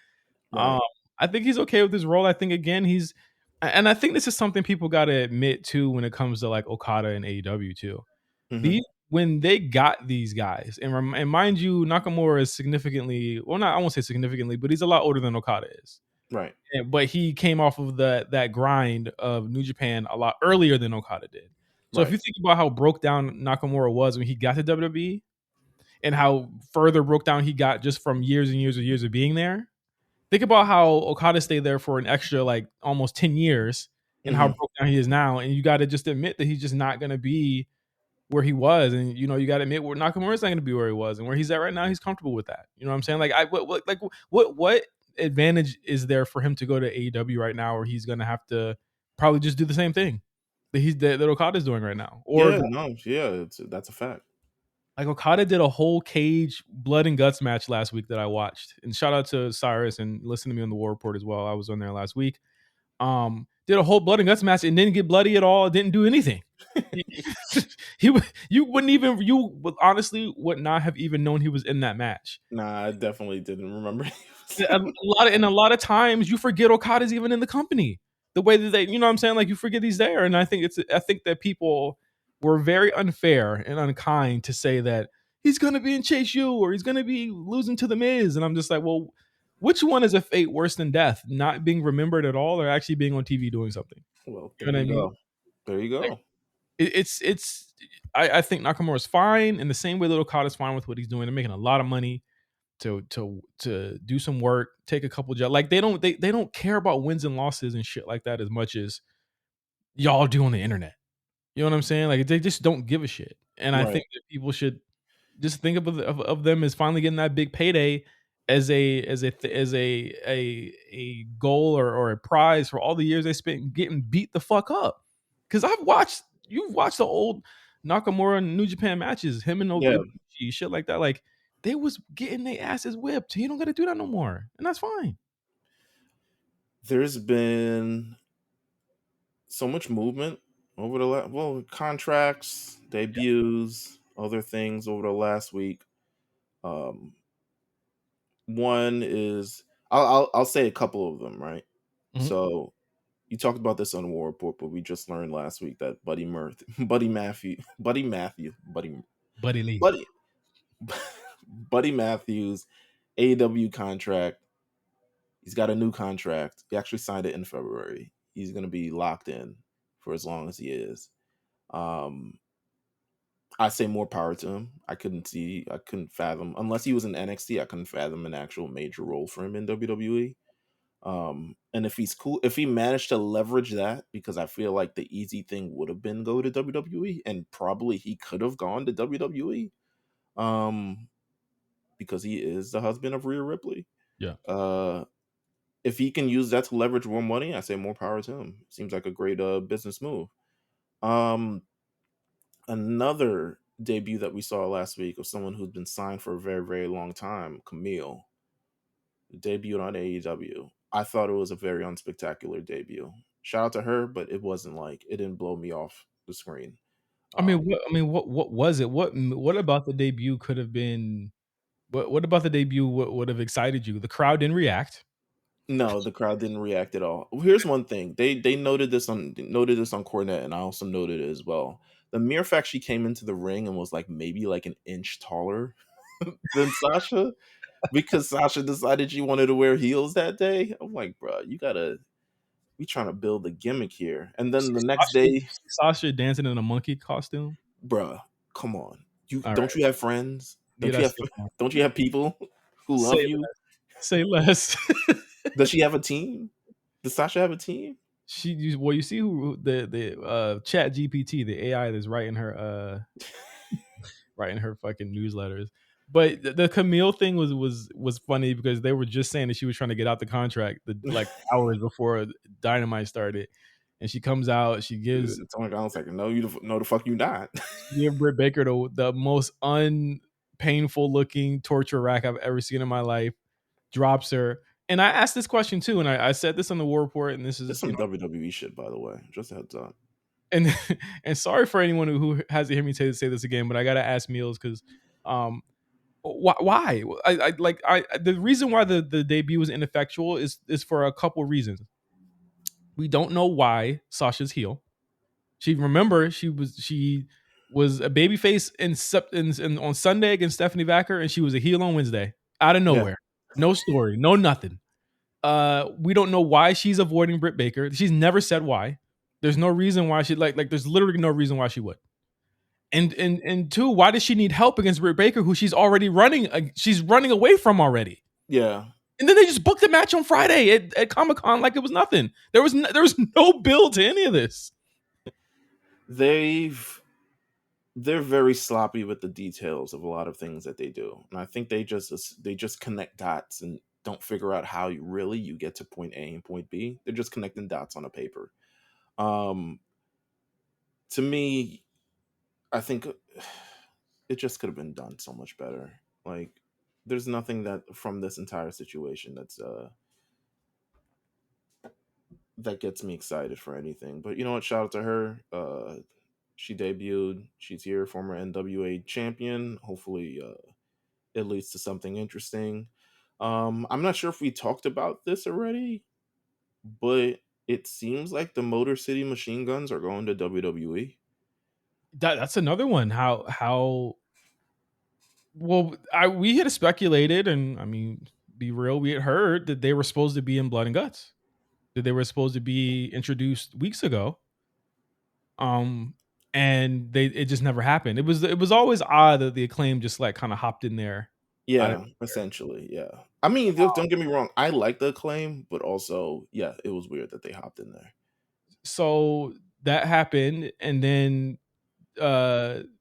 Um, right. I think he's okay with his role. I think again and I think this is something people got to admit too when it comes to like Okada and AEW too. Hmm. These when they got these guys, and mind you, Nakamura is significantly well, not I won't say significantly, but he's a lot older than Okada is. Right, But he came off of that grind of New Japan a lot earlier than Okada did. So if right. you think about how broke down Nakamura was when he got to WWE, and how further broke down he got just from years and years and years of being there, think about how Okada stayed there for an extra like almost 10 years and how Hmm. broke down he is now. And you got to just admit that he's just not going to be where he was. And, you got to admit where Nakamura's not going to be where he was. And where he's at right now, he's comfortable with that. You know what I'm saying? Like, what advantage is there for him to go to AEW right now where he's going to have to probably just do the same thing that Okada's doing right now? Or Yeah, no, yeah, that's a fact. like Okada did a whole cage blood and guts match last week that I watched. And shout out to Cyrus and listen to me on the War Report as well. I was on there last week. Did a whole blood and guts match and didn't get bloody at all. Didn't do anything. He, you wouldn't even you would honestly would not have even known he was in that match. Nah, I definitely didn't remember. A lot of times you forget Okada's even in the company. The way that they, you know what I'm saying? Like you forget he's there. And I think that people were very unfair and unkind to say that he's gonna be in Chase U or he's gonna be losing to the Miz. And I'm just like, well, which one is a fate worse than death? Not being remembered at all or actually being on TV doing something? Well, You there know what you I mean? go. There you Like go. it's I think Nakamura's fine in the same way that Okada's fine with what he's doing. They're making a lot of money to do some work, take a couple jobs. Like they don't care about wins and losses and shit like that as much as y'all do on the internet. You know what I'm saying? Like they just don't give a shit. And I Right. think that people should just think of them as finally getting that big payday as a goal or a prize for all the years they spent getting beat the fuck up. Because you've watched the old Nakamura and New Japan matches, him and Yeah, Ibushi, shit like that. Like they was getting their asses whipped. You don't got to do that no more, and that's fine. there's been so much movement over the contracts, debuts, other things over the last week. Um, one is I'll say a couple of them, right? Mhm. So you talked about this on War Report, but we just learned last week that Buddy Lee. Buddy, Buddy Matthews, AEW contract. He's got a new contract. He actually signed it in February. He's going to be locked in for as long as he is. Um, I say more power to him. I couldn't fathom, unless he was in NXT, I couldn't fathom an actual major role for him in WWE. And if he's cool, if he managed to leverage that, because I feel like the easy thing would have been go to WWE, and probably he could have gone to WWE, um, because he is the husband of Rhea Ripley. Yeah. Uh, if he can use that to leverage more money, I say more power to him. Seems like a great business move. Um, Another debut that we saw last week of someone who's been signed for a very, very long time, Camille, debuted on AEW. I thought it was a very unspectacular debut. Shout out to her, but it wasn't like it didn't blow me off the screen. Um, What was it? What about the debut could have been? What about the debut? What would have excited you? The crowd didn't react. no, the crowd didn't react at all. Here's one thing: they noted this on Cornet, and I also noted it as well. The mere fact she came into the ring and was like maybe like an inch taller than Sasha, because Sasha decided she wanted to wear heels that day. I'm like, bro, we trying to build a gimmick here. And then the next day, Sasha dancing in a monkey costume. bruh, come on. You All don't right, you have friends? need I say more? Don't you have people who Say love less. you? Say less. Does she have a team? Does Sasha have a team? Well, you see who the Chat GPT, the AI that's writing her fucking newsletters. But the Camille thing was funny because they were just saying that she was trying to get out the contract like hours before Dynamite started. and she comes out. She gives Tony Khan's like, no, no, the fuck you not. Britt Baker the most unpainful looking torture rack I've ever seen in my life. Drops her. And I asked this question too, and I said this on the War Report, and this It's is, some WWE shit, by the way. Just a heads up. and and sorry for anyone who has to hear me say this again, but I gotta ask Meelz because why the reason why the debut was ineffectual is for a couple reasons. We don't know why Sasha's heel. She was a babyface on Sunday against Stephanie Vacker, and she was a heel on Wednesday out of Yeah. nowhere. No story, no nothing. We don't know why she's avoiding Britt Baker. She's never said why. There's no reason why she like there's literally no reason why she would. And two, why does she need help against Britt Baker, who she's already she's running away from already? Yeah. And then they just booked the match on Friday at Comic-Con like it was nothing. There was no build to any of this. They're very sloppy with the details of a lot of things that they do, and I think they just connect dots and don't figure out how you get to point A and point B. They're just connecting dots on a paper. To me, I think it just could have been done so much better. Like, there's nothing that from this entire situation that gets me excited for anything. But you know what? Shout out to her. She debuted. She's here, former NWA champion. Hopefully, it leads to something interesting. I'm not sure if we talked about this already, but it seems like the Motor City Machine Guns are going to WWE. That's another one. How well we had speculated, and I mean, be real, we had heard that they were supposed to be in Blood and Guts, that they were supposed to be introduced weeks ago. And it just never happened. It was always odd that the Acclaim just like kind of hopped in there. Yeah, essentially, yeah. I mean, don't get me wrong. I like the Acclaim, but also, yeah, it was weird that they hopped in there. So that happened, and then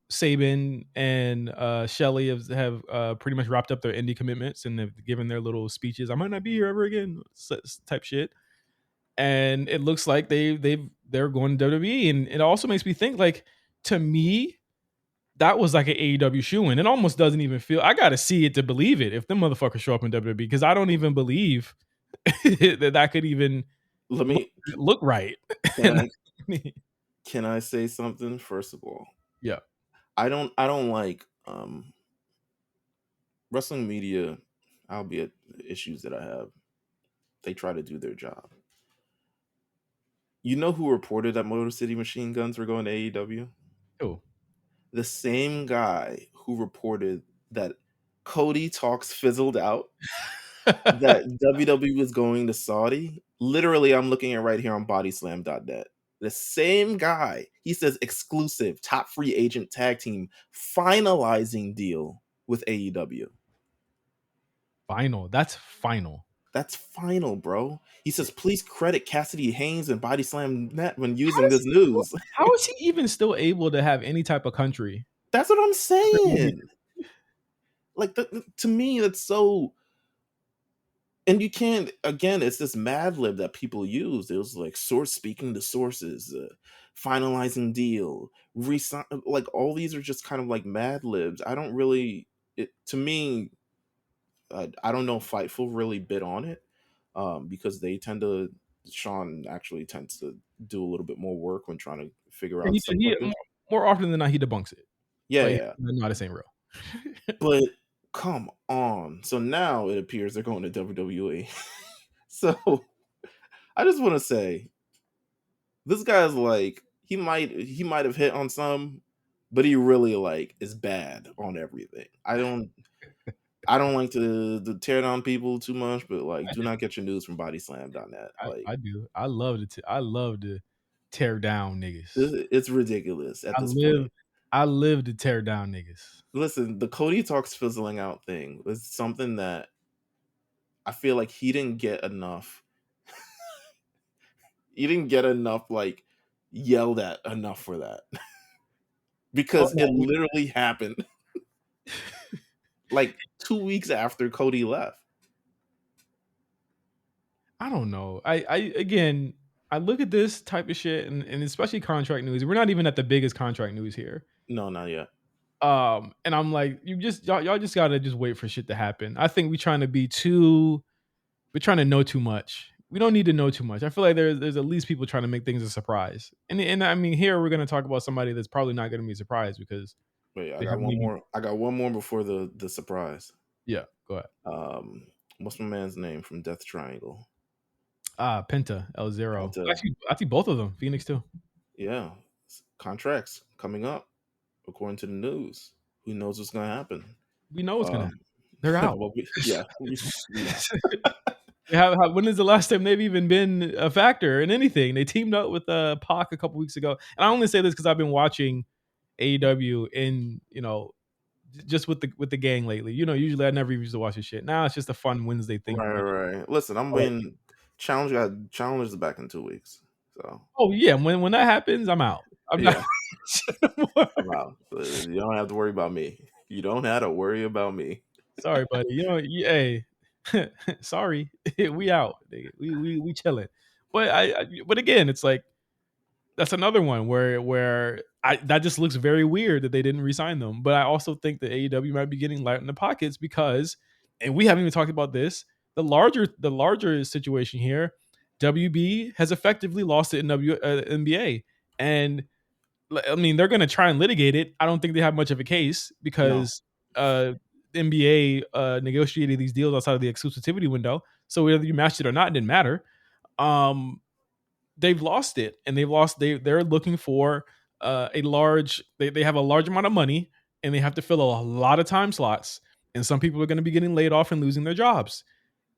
Sabin and Shelly have pretty much wrapped up their indie commitments and have given their little speeches. I might not be here ever again, type shit. And it looks like they're going to WWE, and it also makes me think, like, to me, that was like an AEW shoe in. It almost doesn't even feel. I got to see it to believe it. If them motherfuckers show up in WWE, because I don't even believe that could even Let me look right. can can I say something first of all? Yeah. I don't like wrestling media, albeit issues that I have. They try to do their job. You know who reported that Motor City Machine Guns were going to AEW? Oh. The same guy who reported that Cody talks fizzled out, that WWE was going to Saudi. Literally, I'm looking at right here on bodyslam.net. The same guy, he says exclusive top free agent tag team finalizing deal with AEW. Final. That's final. That's final, bro. He says, please credit Cassidy Haynes and Bodyslam Net when using this news. How is he even still able to have any type of country? That's what I'm saying. Like, to me, that's so. And you can't, again, it's this Mad Lib that people use. It was like source speaking to sources, finalizing deal, like all these are just kind of like Mad Libs. I don't really, to me, I don't know if Fightful really bid on it, because Sean actually tends to do a little bit more work when trying to figure out stuff like this. More often than not, he debunks it. Yeah, like, yeah. No, this ain't real. But come on. So now it appears they're going to WWE. So I just want to say, this guy's like, he might have hit on some, but he really like is bad on everything. I don't like to tear down people too much, but like, do not get your news from bodyslam.net. Like, I do. I love to tear down niggas. It's ridiculous at this point. I live to tear down niggas. Listen, the Cody talks fizzling out thing was something that I feel like he didn't get enough. He didn't get enough, like, yelled at enough for that. Because it literally happened like 2 weeks after Cody left. I don't know. I again, I look at this type of shit, and especially contract news. We're not even at the biggest contract news here. No, not yet. And I'm like, y'all just gotta just wait for shit to happen. I think we're trying to know too much. We don't need to know too much. I feel like there's at least people trying to make things a surprise. And I mean, here we're gonna talk about somebody that's probably not gonna be surprised because Wait, I they got haven't one even. more. I got one more before the surprise. Yeah, go ahead. What's my man's name from Death Triangle? Penta, L0. Penta. Actually, both of them. Phoenix too. Yeah, contracts coming up according to the news. Who knows what's gonna happen? We know what's gonna happen. Um, They're out. well, we know. When is the last time they've even been a factor in anything? They teamed up with Pac a couple weeks ago, and I only say this because I've been watching AEW in just with the gang lately. Usually I never used to watch this shit. Now it's just a fun Wednesday thing for Right, me. right. Listen, I'm But, being challenged. Got challenged back in 2 weeks. So oh yeah, when that happens, I'm out. I'm not. yeah, I'm out. You don't have to worry about me. You don't have to worry about me. Sorry, buddy. Hey, sorry, we out. We chilling. But again, it's like that's another one where that just looks very weird that they didn't resign them. But I also think that AEW might be getting light in the pockets because, and we haven't even talked about this. The larger situation here, WB has effectively lost it in NBA, and I mean they're going to try and litigate it. I don't think they have much of a case No, because uh, NBA negotiated these deals outside of the exclusivity window. So whether you matched it or not, it didn't matter. Um, they've lost it, and they're looking for a large. They have a large amount of money, and they have to fill a lot of time slots. And some people are going to be getting laid off and losing their jobs.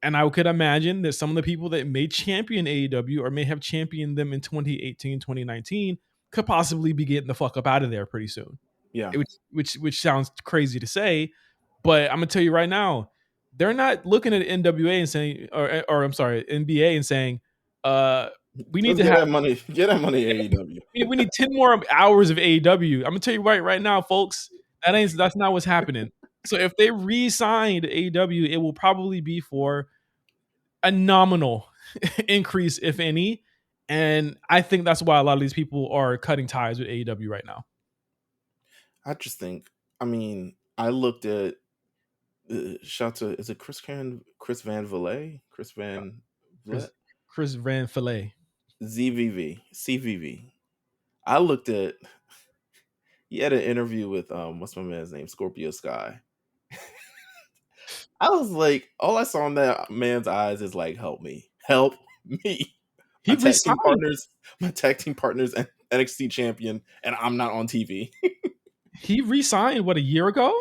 And I could imagine that some of the people that may champion AEW or may have championed them in 2018, 2019 could possibly be getting the fuck up out of there pretty soon. yeah, Which sounds crazy to say, but I'm gonna tell you right now, they're not looking at NWA and saying, or I'm sorry, NBA and saying, uh, we need let's to get have that money. Get that money, AEW. we need 10 more hours of AEW. I'm gonna tell you right now, folks, that's not what's happening. So if they re-signed AEW, it will probably be for a nominal increase, if any. And I think that's why a lot of these people are cutting ties with AEW right now. I just think. I mean, I looked at. Shout to is it Chris Van Vliet? Chris Van Chris Vliet? Chris Van Filet. ZVV CVV. I looked at. He had an interview with what's my man's name? Scorpio Sky. I was like, all I saw in that man's eyes is like, help me. He resigned. My tag team partners, and NXT champion, and I'm not on TV. He resigned what, a year ago?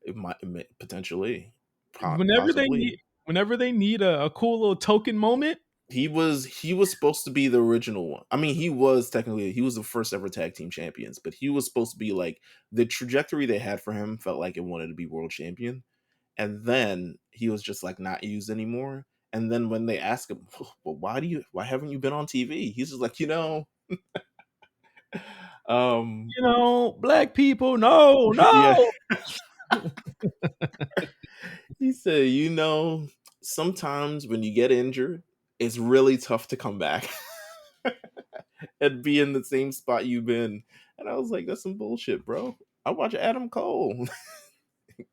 It may potentially, Whenever they need possibly. whenever they need a cool little token moment. He was supposed to be the original one. I mean, he was the first ever tag team champions, but he was supposed to be like the trajectory they had for him felt like it wanted to be world champion. And then he was just like not used anymore. And then when they ask him, well, why haven't you been on TV? He's just like, um, Black people, no, yeah. no. He said, sometimes when you get injured, it's really tough to come back and be in the same spot you've been. And I was like, that's some bullshit, bro. I watch Adam Cole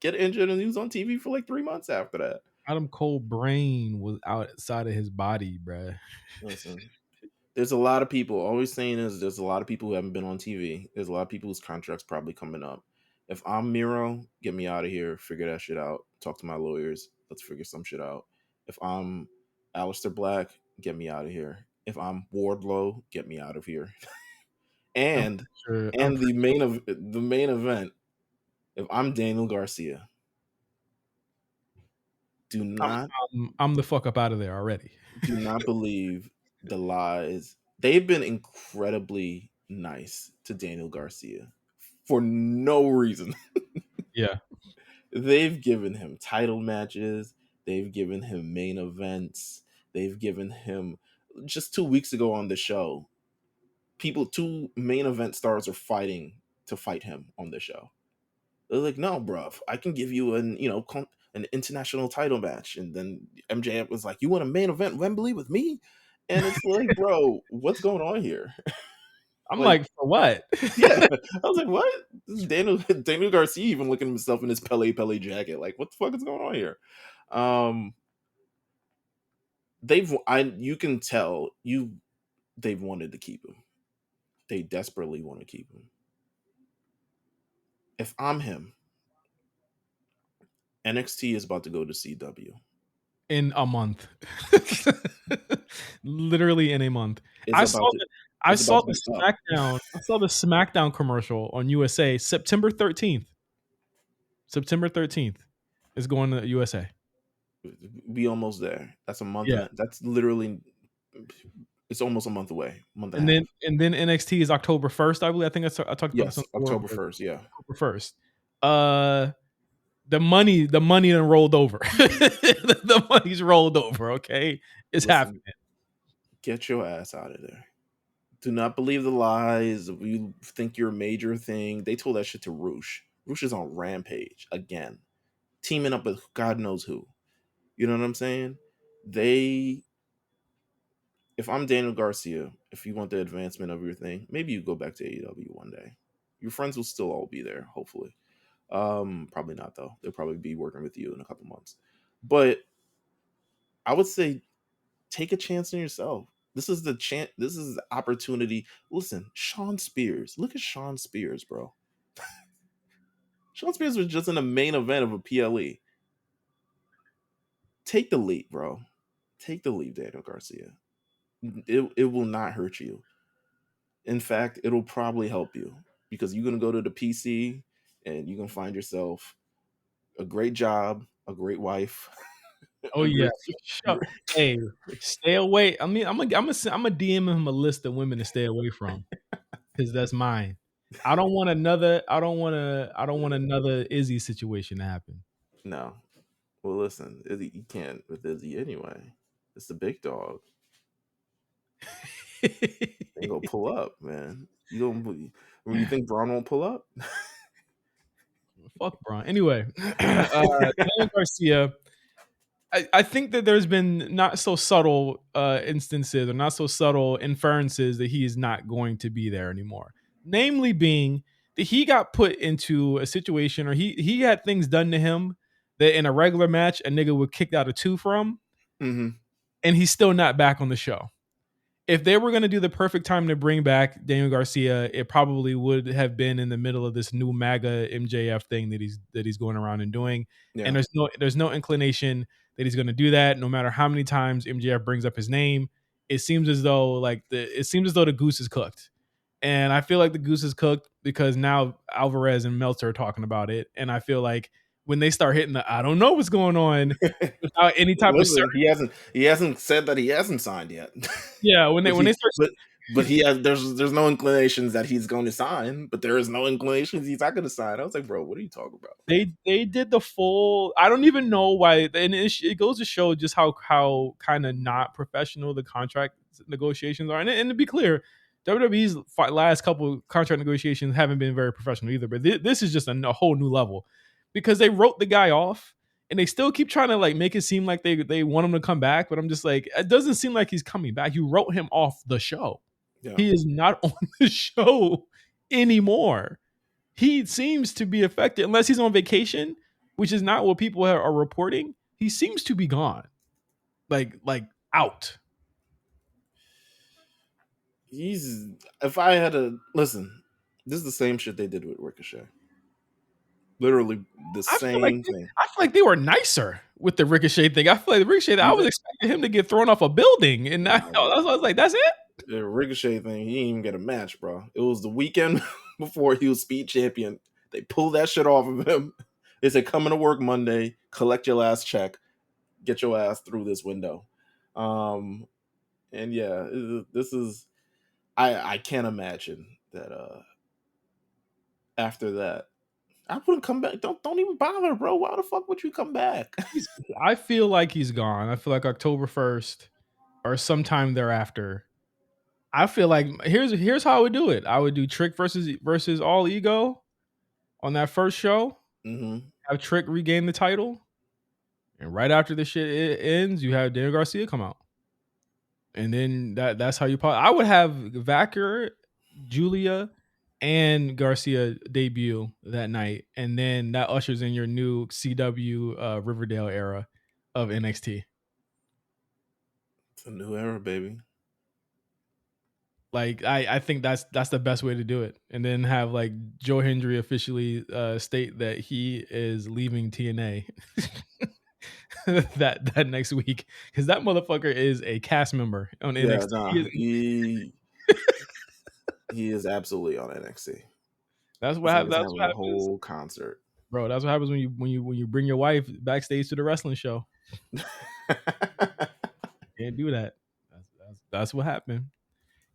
get injured and he was on TV for like 3 months after that. Adam Cole brain was outside of his body, bruh. Listen, there's a lot of people always saying there's a lot of people who haven't been on TV. There's a lot of people whose contracts probably coming up. If I'm Miro, get me out of here. Figure that shit out. Talk to my lawyers. Let's figure some shit out. If I'm Aleister Black, get me out of here. If I'm Wardlow, get me out of here. I'm and sure. and the main event, if I'm Daniel Garcia, do not I'm the fuck up out of there already. do not believe the lies. They've been incredibly nice to Daniel Garcia for no reason. Yeah. They've given him title matches, they've given him main events, they've given him just 2 weeks ago on the show. Two main event stars are fighting to fight him on the show. They're like, no, bruv, I can give you an international title match. And then MJF was like, you want a main event Wembley with me? And it's like, bro, what's going on here? I'm Like, like, for what? yeah. I was like, what? This is Daniel Garcia even looking at himself in his Pele jacket. Like, what the fuck is going on here? Um you can tell they've wanted to keep him. They desperately want to keep him. If I'm him, NXT is about to go to CW. In a month. Literally in a month. It's I about saw to the I it's about saw to the be up. SmackDown commercial on USA September 13th. September 13th is going to USA. We almost there. That's a month Yeah. and that's literally it's almost a month away, month and a And then half. NXT is October 1st, I believe. I think I talked about this Yes, on Tour, October 1st, yeah. October 1st. The money done rolled over. The money's rolled over, okay? It's happening. Listen, get your ass out of there. Do not believe the lies. If you think you're a major thing, they told that shit to Roosh. Roosh is on Rampage again, teaming up with God knows who. You know what I'm saying? They, if I'm Daniel Garcia, if you want the advancement of your thing, maybe you go back to AEW one day. Your friends will still all be there, hopefully. Probably not though. They'll probably be working with you in a couple months. But I would say take a chance on yourself. This is the chance. This is the opportunity. Listen, Sean Spears. Look at Sean Spears, bro. Sean Spears was just in the main event of a PLE. Take the leap, bro. Take the leap, Daniel Garcia. It will not hurt you. In fact, it'll probably help you because you're gonna go to the PC and you're gonna find yourself a great job, a great wife, Oh a yeah, great, sure. Hey, stay away. I mean, I'm a DM him a list of women to stay away from because that's mine. I don't want another Izzy situation to happen. no. Well, listen, Izzy, you can't with Izzy anyway. It's the big dog. They gonna pull up, man. When you think Braun won't pull up? Fuck Braun. Anyway, Daniel Garcia. I think that there's been not so subtle instances or not so subtle inferences that he is not going to be there anymore. Namely, being that he got put into a situation or he had things done to him that in a regular match a nigga would kicked out of two from, Mm-hmm. and he's still not back on the show. If they were going to do the perfect time to bring back Daniel Garcia, it probably would have been in the middle of this new MAGA MJF thing that he's going around and doing. And Yeah. there's no inclination that he's going to do that. No matter how many times MJF brings up his name, it seems as though the goose is cooked. And I feel like the goose is cooked because now Alvarez and Meltzer are talking about it, and I feel like when they start hitting the I don't know what's going on without any type of Listen, he hasn't said that he hasn't signed yet. yeah but when they start but he has there's no inclinations that he's going to sign, but there is no inclinations he's not going to sign. I was like, bro, what are you talking about? they did the full. I don't even know why, and it goes to show just how kind of not professional the contract negotiations are. And to be clear, WWE's last couple contract negotiations haven't been very professional either. But this is just a whole new level because they wrote the guy off. And they still keep trying to like make it seem like they want him to come back, but I'm just like, it doesn't seem like he's coming back. You wrote him off the show. Yeah. He is not on the show anymore. He seems to be affected unless he's on vacation, which is not what people are reporting. He seems to be gone, like out. He's if I had to listen, this is the same shit they did with Ricochet. Literally the same thing. I feel like they were nicer with the Ricochet thing. I feel like the Ricochet. I was expecting him to get thrown off a building, and I was like, "That's it." The Ricochet thing, he didn't even get a match, bro. It was the weekend before he was Speed Champion. They pulled that shit off of him. They said, "Coming to work Monday, collect your last check, get your ass through this window." Um, and yeah, this is I can't imagine that. After that, I wouldn't come back. Don't even bother, bro. Why the fuck would you come back? I feel like he's gone. I feel like October 1st or sometime thereafter. I feel like here's how I would do it. I would do Trick versus All Ego on that first show. Mm-hmm. Have Trick regain the title, and right after the shit ends, you have Daniel Garcia come out. and then that's how you probably. I would have Vacker, Julia, and Garcia debut that night, and then that ushers in your new CW Riverdale era of NXT. It's a new era, baby. Like I think that's the best way to do it, and then have like Joe Hendry officially state that he is leaving TNA that next week, because that motherfucker is a cast member on Yeah, NXT. nah, he is absolutely on NXT. That's This what nigga's that's having what a happens, whole concert. bro. That's what happens when you bring your wife backstage to the wrestling show. Can't do that. That's what happened.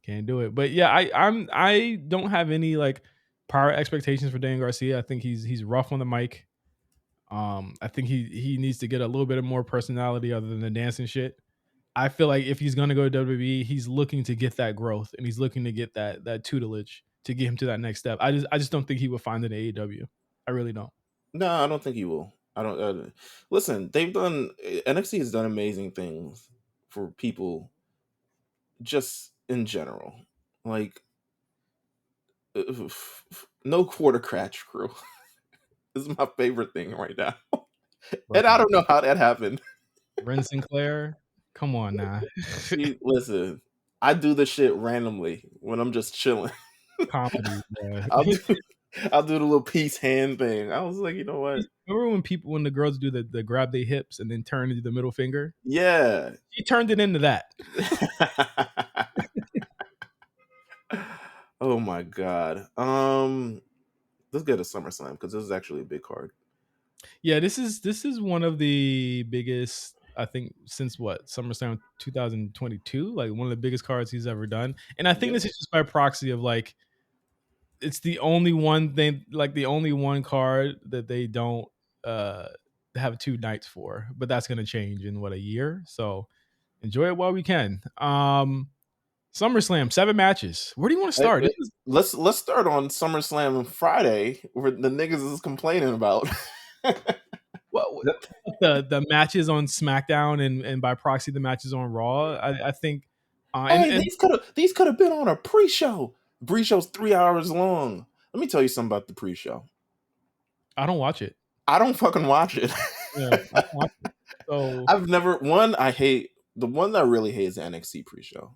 Can't do it. But yeah, I don't have any like prior expectations for Dan Garcia. I think he's rough on the mic. I think he needs to get a little bit of more personality other than the dancing shit. I feel like if he's gonna go to WWE, he's looking to get that growth, and he's looking to get that tutelage to get him to that next step. I just don't think he would find it in AEW. I really don't. No, I don't think he will. I don't. Listen, they've done NXT has done amazing things for people, just in general. Like no quarter crash crew. This is my favorite thing right now, and I Bro. don't know how that happened. Ren Sinclair, come on now. Listen, I do this shit randomly when I'm just chilling. Comedy, bro. I'll do I'll do the little peace hand thing. I was like, you know what? Remember when the girls do the grab their hips and then turn into the middle finger? Yeah. She turned it into that. Oh my god. Let's get a SummerSlam because this is actually a big card. Yeah, this is one of the biggest, I think, since what, SummerSlam 2022, like one of the biggest cards he's ever done. And I think Yeah. this is just by proxy of like it's the only one thing, like the only one card that they don't uh have two nights for, but that's gonna change in what, a year. So enjoy it while we can. SummerSlam, 7 matches. Where do you want to start? This is Let's start on SummerSlam Friday, where the niggas is complaining about. what the matches on SmackDown and by proxy the matches on Raw. I think Hey, and these could have been on a pre-show. Pre-show's 3 hours long. Let me tell you something about the pre-show. I don't watch it. I don't fucking watch it. Yeah, I don't watch it. So I've never I hate the one that I really hate is the NXT pre-show.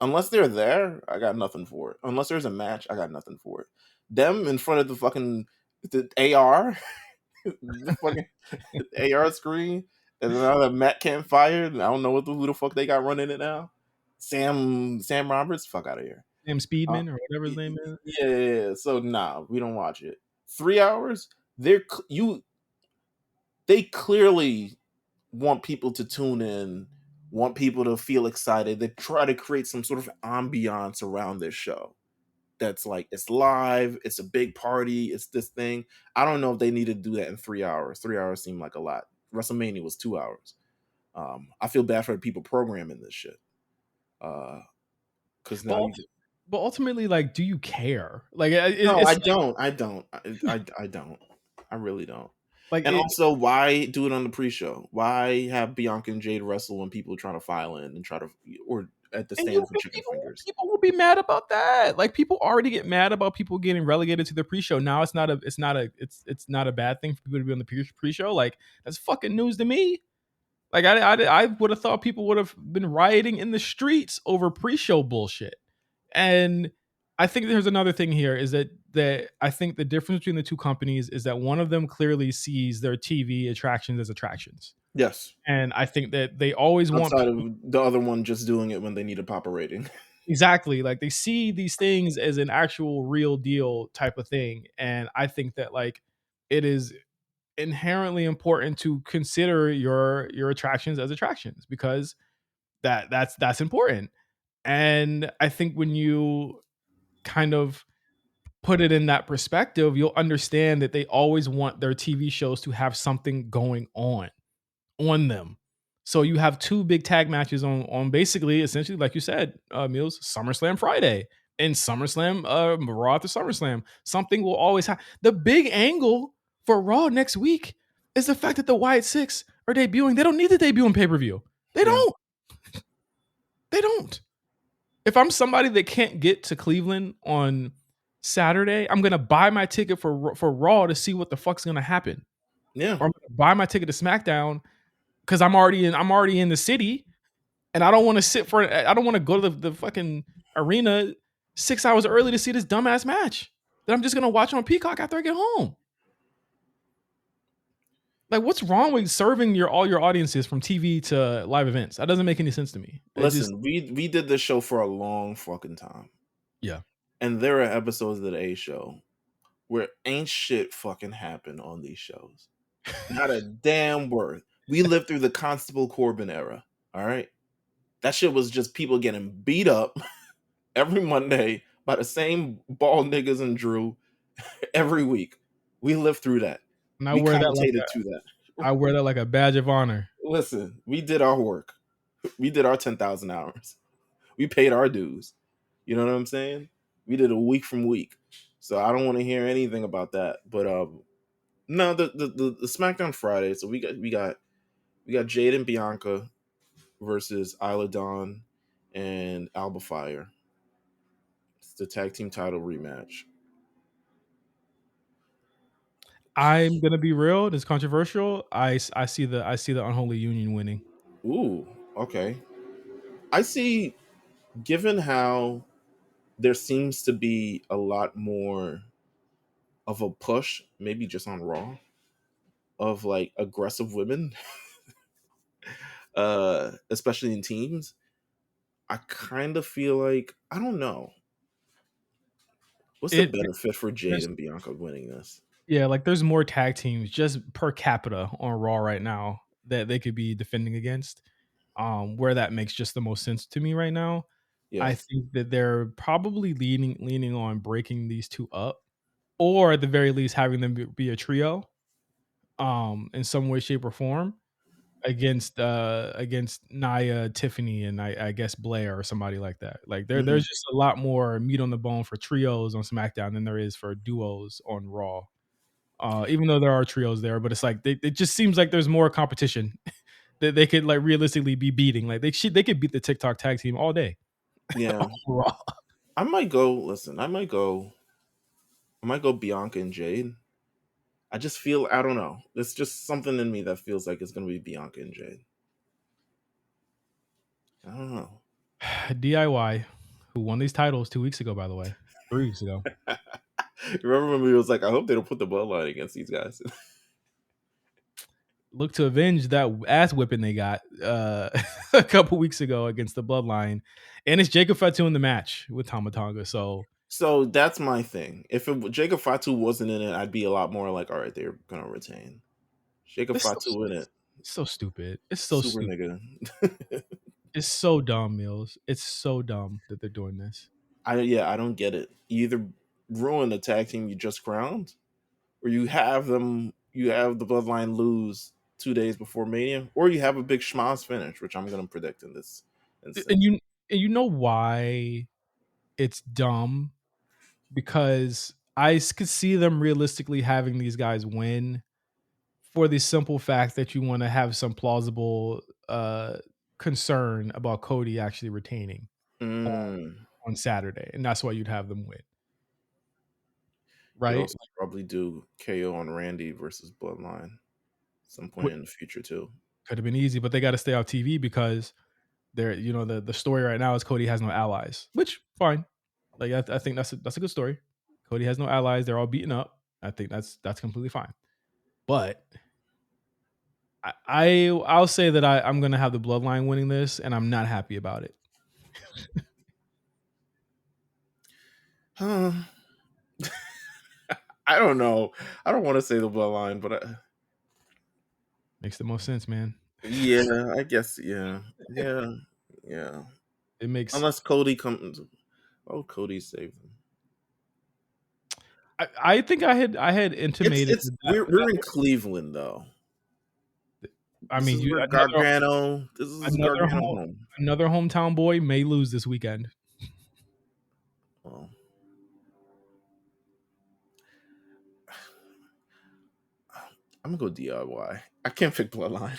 Unless they're there, I got nothing for it. Unless there's a match, I got nothing for it. Them in front of the AR, the fucking AR screen, and now that Matt can't fire, and I don't know who the fuck they got running it now. Sam Roberts, fuck out of here. Sam Speedman or whatever his name is. Yeah. So nah, we don't watch it. 3 hours. They clearly want people to tune in, want people to feel excited. They try to create some sort of ambiance around this show. That's like, it's live, it's a big party, it's this thing. I don't know if they need to do that in 3 hours. 3 hours seemed like a lot. WrestleMania was 2 hours. I feel bad for the people programming this shit. Because now But ultimately, like, do you care? Like, no, I don't. I don't. I don't. I really don't. Like, and also, why do it on the pre-show? Why have Bianca and Jade wrestle when people are trying to file in and try to, or at the stand for chicken fingers? People will be mad about that. Like, people already get mad about people getting relegated to the pre-show. Now it's not a bad thing for people to be on the pre-show. Like, that's fucking news to me. Like, I would have thought people would have been rioting in the streets over pre-show bullshit. And I think there's another thing here is that I think the difference between the two companies is that one of them clearly sees their TV attractions as attractions. Yes. And I think that they always outside of the other one just doing it when they need a pop rating. Exactly. Like, they see these things as an actual real deal type of thing. And I think that, like, it is inherently important to consider your attractions as attractions, because that's important. And I think when you kind of put it in that perspective, you'll understand that they always want their TV shows to have something going on them. So you have two big tag matches on basically, essentially, like you said, Meelz, SummerSlam Friday and SummerSlam, Raw after SummerSlam. Something will always happen. The big angle for Raw next week is the fact that the Wyatt Six are debuting. They don't need to debut on pay-per-view. They don't. They don't. If I'm somebody that can't get to Cleveland on Saturday, I'm gonna buy my ticket for Raw to see what the fuck's gonna happen, Yeah. or I'm gonna buy my ticket to SmackDown because I'm already in the city, and I don't want to sit for. I don't want to go to the fucking arena 6 hours early to see this dumbass match that I'm just gonna watch on Peacock after I get home. Like, what's wrong with serving all your audiences from TV to live events? That doesn't make any sense to me. It just Listen, we did this show for a long fucking time. yeah. And there are episodes of the A show where ain't shit fucking happen on these shows. Not a damn word. We lived through the Constable Corbin era. All right. That shit was just people getting beat up every Monday by the same bald niggas and Drew every week. We lived through that. And I We wear that commentated to that. like a badge of honor. Listen, we did our work. We did our 10,000 hours. We paid our dues. You know what I'm saying? We did a week from week. So I don't want to hear anything about that. But no, the SmackDown Friday. So we got Jade and Bianca versus Isla Dawn and Alba Fire. It's the tag team title rematch. I'm gonna be real. It's controversial. I see the unholy union winning. Ooh, okay. I see. Given how there seems to be a lot more of a push, maybe just on Raw, of like aggressive women, especially in teams. I kind of feel like I don't know what's the It benefit for Jade there's and Bianca winning this. yeah, like there's more tag teams just per capita on Raw right now that they could be defending against. Where that makes just the most sense to me right now. Yeah. I think that they're probably leaning on breaking these two up, or at the very least having them be a trio, in some way, shape, or form against Naya, Tiffany, and I guess Blair or somebody like that. Like Hmm. there's just a lot more meat on the bone for trios on SmackDown than there is for duos on Raw. Even though there are trios there, but it's like it just seems like there's more competition that they could like realistically be beating. Like they could beat the TikTok tag team all day Yeah. on Raw. I might go. Listen, I might go Bianca and Jade. I just feel I don't know. There's just something in me that feels like it's gonna be Bianca and Jade. I don't know. DIY, who won these titles 2 weeks ago, by the way, 3 weeks ago. Remember when we was like, I hope they don't put the bloodline against these guys. Look to avenge that ass whipping they got a couple weeks ago against the Bloodline, and it's Jacob Fatu in the match with Tama Tonga. So So that's my thing. If Jacob Fatu wasn't in it, I'd be a lot more like, all right, they're gonna retain. Jacob it's Fatu in it, so stupid. It's so super stupid. nigga. It's so dumb, Meelz. It's so dumb that they're doing this. I don't get it. You either ruin the tag team you just crowned, or you have the bloodline lose 2 days before Mania, or you have a big schmoz finish, which I'm gonna predict in this instance. And you know why it's dumb, because could see them realistically having these guys win for the simple fact that you want to have some plausible concern about Cody actually retaining on, Mm. on Saturday, and that's why you'd have them win, You could right? also probably do KO on Randy versus Bloodline some point Like, in the future too. could have been easy, but they got to stay off TV because they're the story right now is Cody has no allies, which fine. Like I think that's a good story. Cody has no allies; they're all beaten up. I think that's completely fine. But I'll say that I'm gonna have the Bloodline winning this, and I'm not happy about it. Huh. I don't know. I don't want to say the Bloodline, but Makes the most sense, man. yeah, I guess yeah, yeah. It makes Unless Cody comes, oh, Cody saved them. I think I had intimated It's with we're in that. Cleveland though. I This mean, is where Gargano. This is another Gargano home home. another hometown boy may lose this weekend. Well, I'm gonna go DIY. I can't pick Bloodline.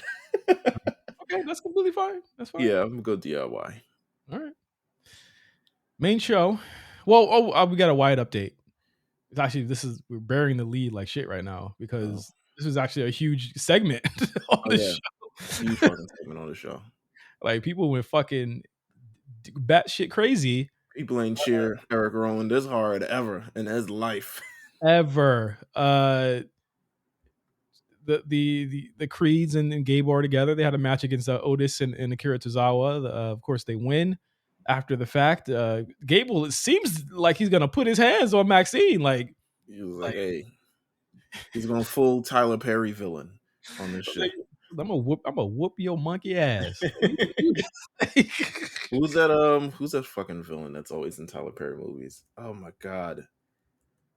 Okay, that's completely fine. That's fine. Yeah, I'm gonna go DIY. All right. Main show. Well, we got a Wyatt update. It's actually we're burying the lead like shit right now Oh, because this is actually a huge segment on oh the yeah, show. huge fucking segment on the show. Like people went fucking batshit crazy People ain't cheer Eric Rowan this hard ever in his life. ever. The Creeds and Gable are together. They had a match against Otis and Akira Tozawa. Of course, they win after the fact. Gable, it seems like he's gonna put his hands on Maxine. He was like, Like, "Hey, he's going full Tyler Perry villain on this like, shit." I'm gonna whoop your monkey ass. Who's that fucking villain that's always in Tyler Perry movies? Oh my god,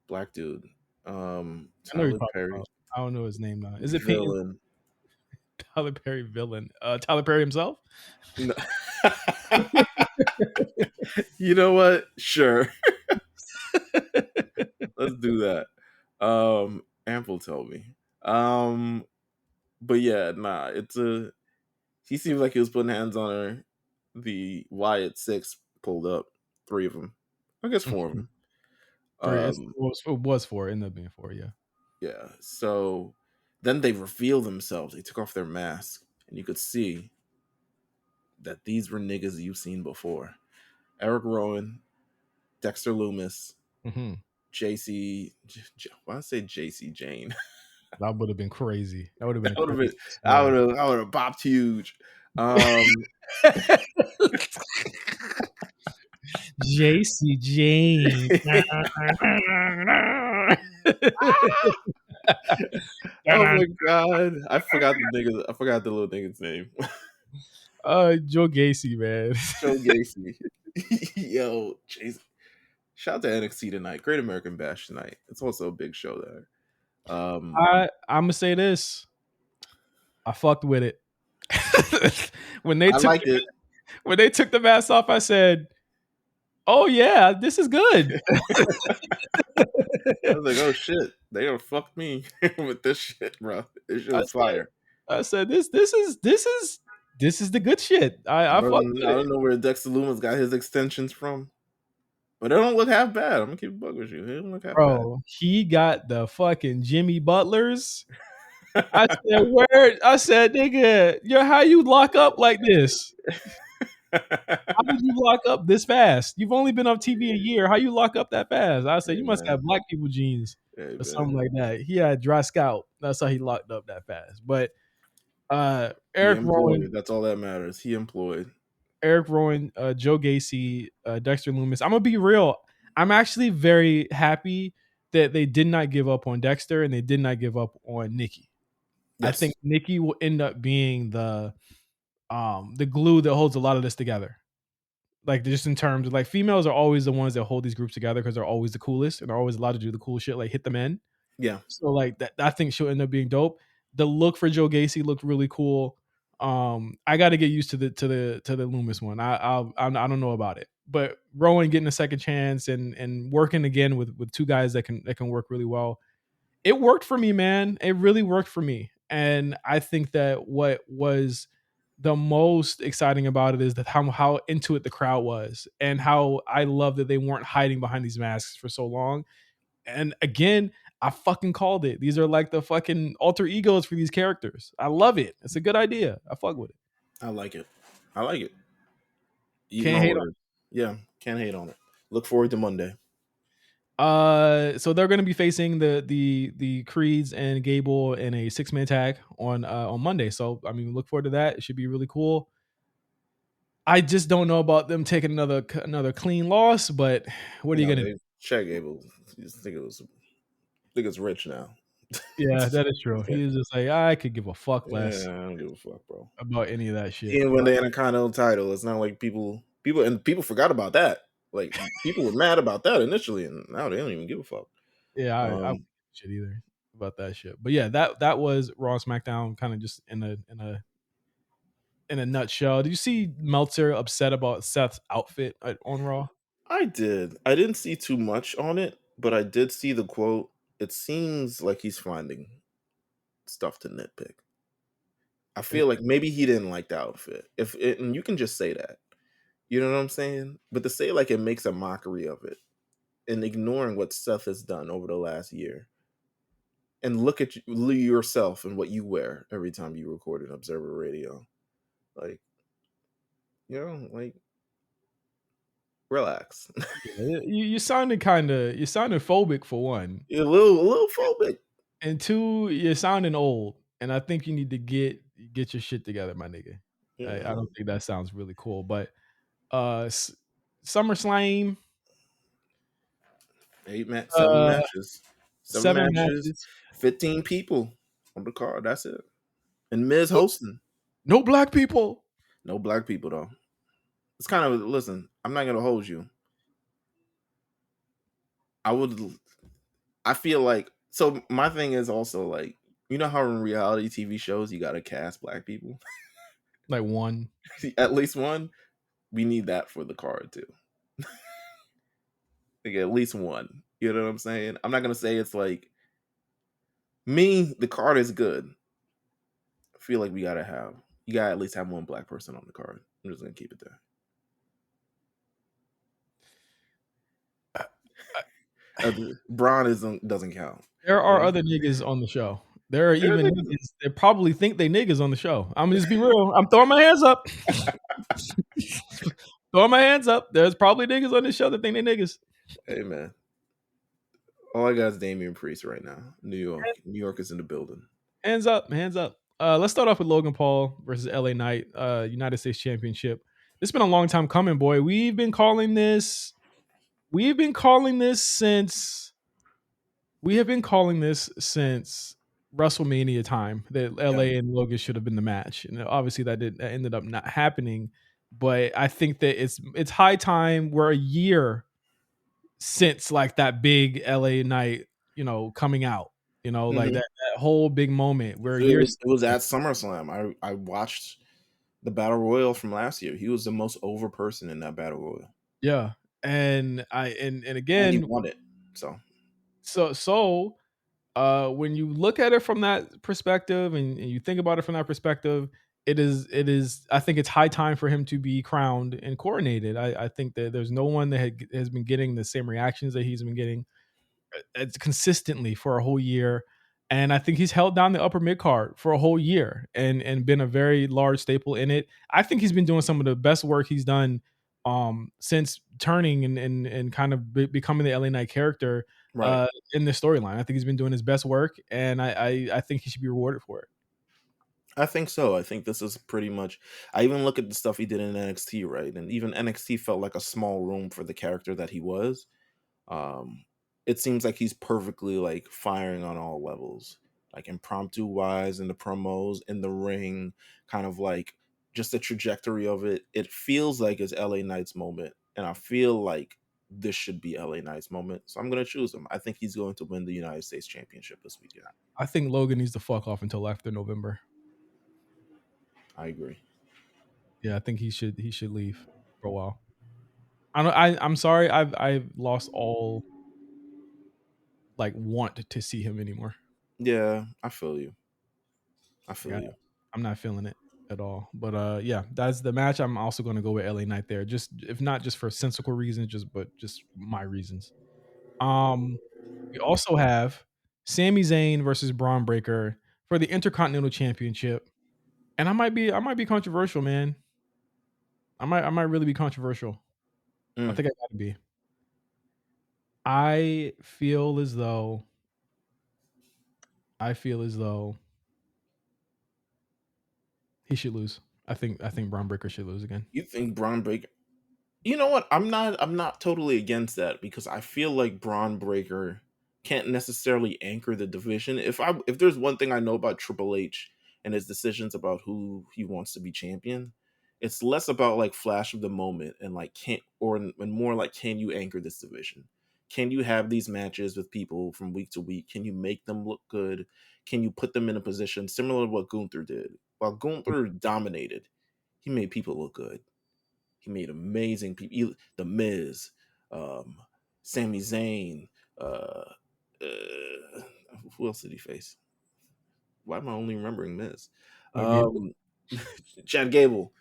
black dude. I know you're Tyler talking Perry about. I don't know his name now. Is it Peyton villain. Tyler Perry villain? Tyler Perry himself? No. You know what? Sure. Let's do that. Ample told me. But yeah, nah, he seems like he was putting hands on her. The Wyatt six pulled up, three of them. I guess four of them. Three. Um, It was four. It ended up being four. Yeah. yeah. So then they revealed themselves. They took off their mask, and you could see that these were niggas you've seen before. Eric Rowan, Dexter Loomis, Mm-hmm. JC. Why did I say JC Jane? That would have been crazy. That would have been That a would have crazy been. story. I would have popped huge. Um, JC Jane. oh my god, I forgot the nigga. I forgot the little nigga's name. Joe Gacy, man. Joe Gacy. Yo, jeez. Shout out to NXT tonight. Great American Bash tonight. It's also a big show there. I'm gonna say this. I fucked with it. when they I took liked it. when they took the mask off, I said, "Oh yeah, this is good." I was like, oh shit, they gonna fuck me with this shit, bro. This shit I was said, fire. this is the good shit. I fucked I with it, don't know where Dexter Loomis got his extensions from, but they don't look half bad. I'm gonna keep a bug with you. They don't look half bad. bro. He got the fucking Jimmy Butlers. I said, where? I said, nigga, how you lock up like this? How did you lock up this fast? You've only been on TV a year. How you lock up that fast? I said, Hey you must have man, black people genes hey or something man. like that. He had dry scalp. That's how he locked up that fast. But He Eric Rowan, employed. That's all that matters. He employed. Joe Gacy, Dexter Loomis. I'm gonna be real. I'm actually very happy that they did not give up on Dexter and they did not give up on Nikki. I Yes. think Nikki will end up being the glue that holds a lot of this together. Like just in terms of like females are always the ones that hold these groups together because they're always the coolest and they're always allowed to do the cool shit like hit the men. Yeah. So like that, I think she'll end up being dope. The look for Joe Gacy looked really cool. I got to get used to the Loomis one. I don't know about it, but Rowan getting a second chance and working again with two guys that can work really well. It worked for me, man. It really worked for me, and I think that what was the most exciting about it is that how into it the crowd was, and how I love that they weren't hiding behind these masks for so long. And again, I fucking called it. These are like the fucking alter egos for these characters. I love it. It's a good idea. I fuck with it. I like it. I like it. Eat my Can't hate on. words. Yeah, can't hate on it. Look forward to Monday. So they're going to be facing the Creeds and Gable in a 6-man tag on Monday. So I mean, look forward to that. It should be really cool. I just don't know about them taking another clean loss, but what are you No, gonna do? they check Abel. Just think it's rich now. Yeah, that is true. He is just like I could give a fuck Yeah, less I don't give a fuck, bro. about any of that He shit. didn't win the Intercontinental title. It's not like people forgot about that. Like people were mad about that initially, and now they don't even give a fuck. Yeah, I don't Um, give a shit either about that shit. But yeah, that was Raw SmackDown, kind of just in a nutshell. Did you see Meltzer upset about Seth's outfit on Raw? I did. I didn't see too much on it, but I did see the quote. It seems like he's finding stuff to nitpick. I It, feel like maybe he didn't like the outfit. And you can just say that. You know what I'm saying? But to say like it makes a mockery of it and ignoring what Seth has done over the last year, and look at yourself and what you wear every time you record an Observer Radio, like like relax. Yeah, you sounded you sounded phobic for one, You're a little phobic. and two, you're sounding old, and I think you need to get your shit together, my nigga. I Yeah. don't think that sounds really cool, but, S SummerSlam, Seven uh, matches, 7 matches, 15 people on the card. That's it. And Miz no hosting. no black people. No black people though. It's kind of listen. I'm not gonna hold you. I would. I feel like so. My thing is also like how in reality TV shows you gotta cast black people, Like, 1. at least one. We need that for the card too. Like at least one. You know what I'm saying? I'm not gonna say it's like me. The card is good. I feel like you gotta at least have one black person on the card. I'm just gonna keep it there. Uh, uh Braun doesn't count. There You are know? other niggas on the show. There are even niggas that probably think they niggas on the show. Imma just be real. I'm throwing my hands up. Throwing my hands up. There's probably niggas on this show that think they niggas. Hey man, all I got is Damian Priest right now. New York. New York is in the building. Hands up, hands up. Let's start off with Logan Paul versus LA Knight, United States Championship. It's been a long time coming, boy. We've been calling this since we have been calling this since WrestleMania time that Yeah. LA and Logan should have been the match. And obviously that ended up not happening. But I think that it's high time. We're a year since like that big LA night, coming out. Like Hmm. that whole big moment. We're a It year was since it was it. at SummerSlam. I watched the Battle Royal from last year. He was the most over person in that Battle Royal, Yeah. And and he again, won it. So when you look at it from that perspective and you think about it from that perspective, it is I think it's high time for him to be crowned and coronated. I think that there's no one that has been getting the same reactions that he's been getting consistently for a whole year. And I think he's held down the upper mid card for a whole year and been a very large staple in it. I think he's been doing some of the best work he's done since turning and kind of becoming the LA Knight character right. in this storyline. I think he's been doing his best work, and I think he should be rewarded for it. I think so. I think this is pretty much. I even look at the stuff he did in NXT, right? And even NXT felt like a small room for the character that he was. Um, it seems like he's perfectly like firing on all levels, like impromptu wise in the promos, in the ring, kind of like just the trajectory of it. It feels like it's LA Knight's moment, and I feel like this should be LA Knight's moment. So I'm gonna choose him. I think he's going to win the United States Championship this weekend. I think Logan needs to fuck off until after November. I agree. Yeah, I think he should leave for a while. I don't. I'm sorry. I've lost all like want to see him anymore. Yeah, I feel you. I Like, feel you. I'm not feeling it at all. But yeah, that's the match. I'm also going to go with LA Knight there. Just if not just for sensical reasons, just my reasons. Um, we also have Sami Zayn versus Braun Breaker for the Intercontinental Championship, and I might be controversial, man. I might really be controversial. I Mm. think I got to be. I feel as though I feel as though he should lose. I think Braun Breaker should lose again. You think Braun Breaker? You know what? I'm not totally against that because I feel like Braun Breaker can't necessarily anchor the division. If there's one thing I know about Triple H and his decisions about who he wants to be champion, it's less about like flash of the moment and like can't or and more like can you anchor this division? Can you have these matches with people from week to week? Can you make them look good? Can you put them in a position similar to what Gunther did? While Gunther dominated, he made people look good. He made amazing people. The Miz, um, Sami Zayn. Uh, uh, who else did he face? Why am I only remembering Miz? Gable. Um, Chad Gable.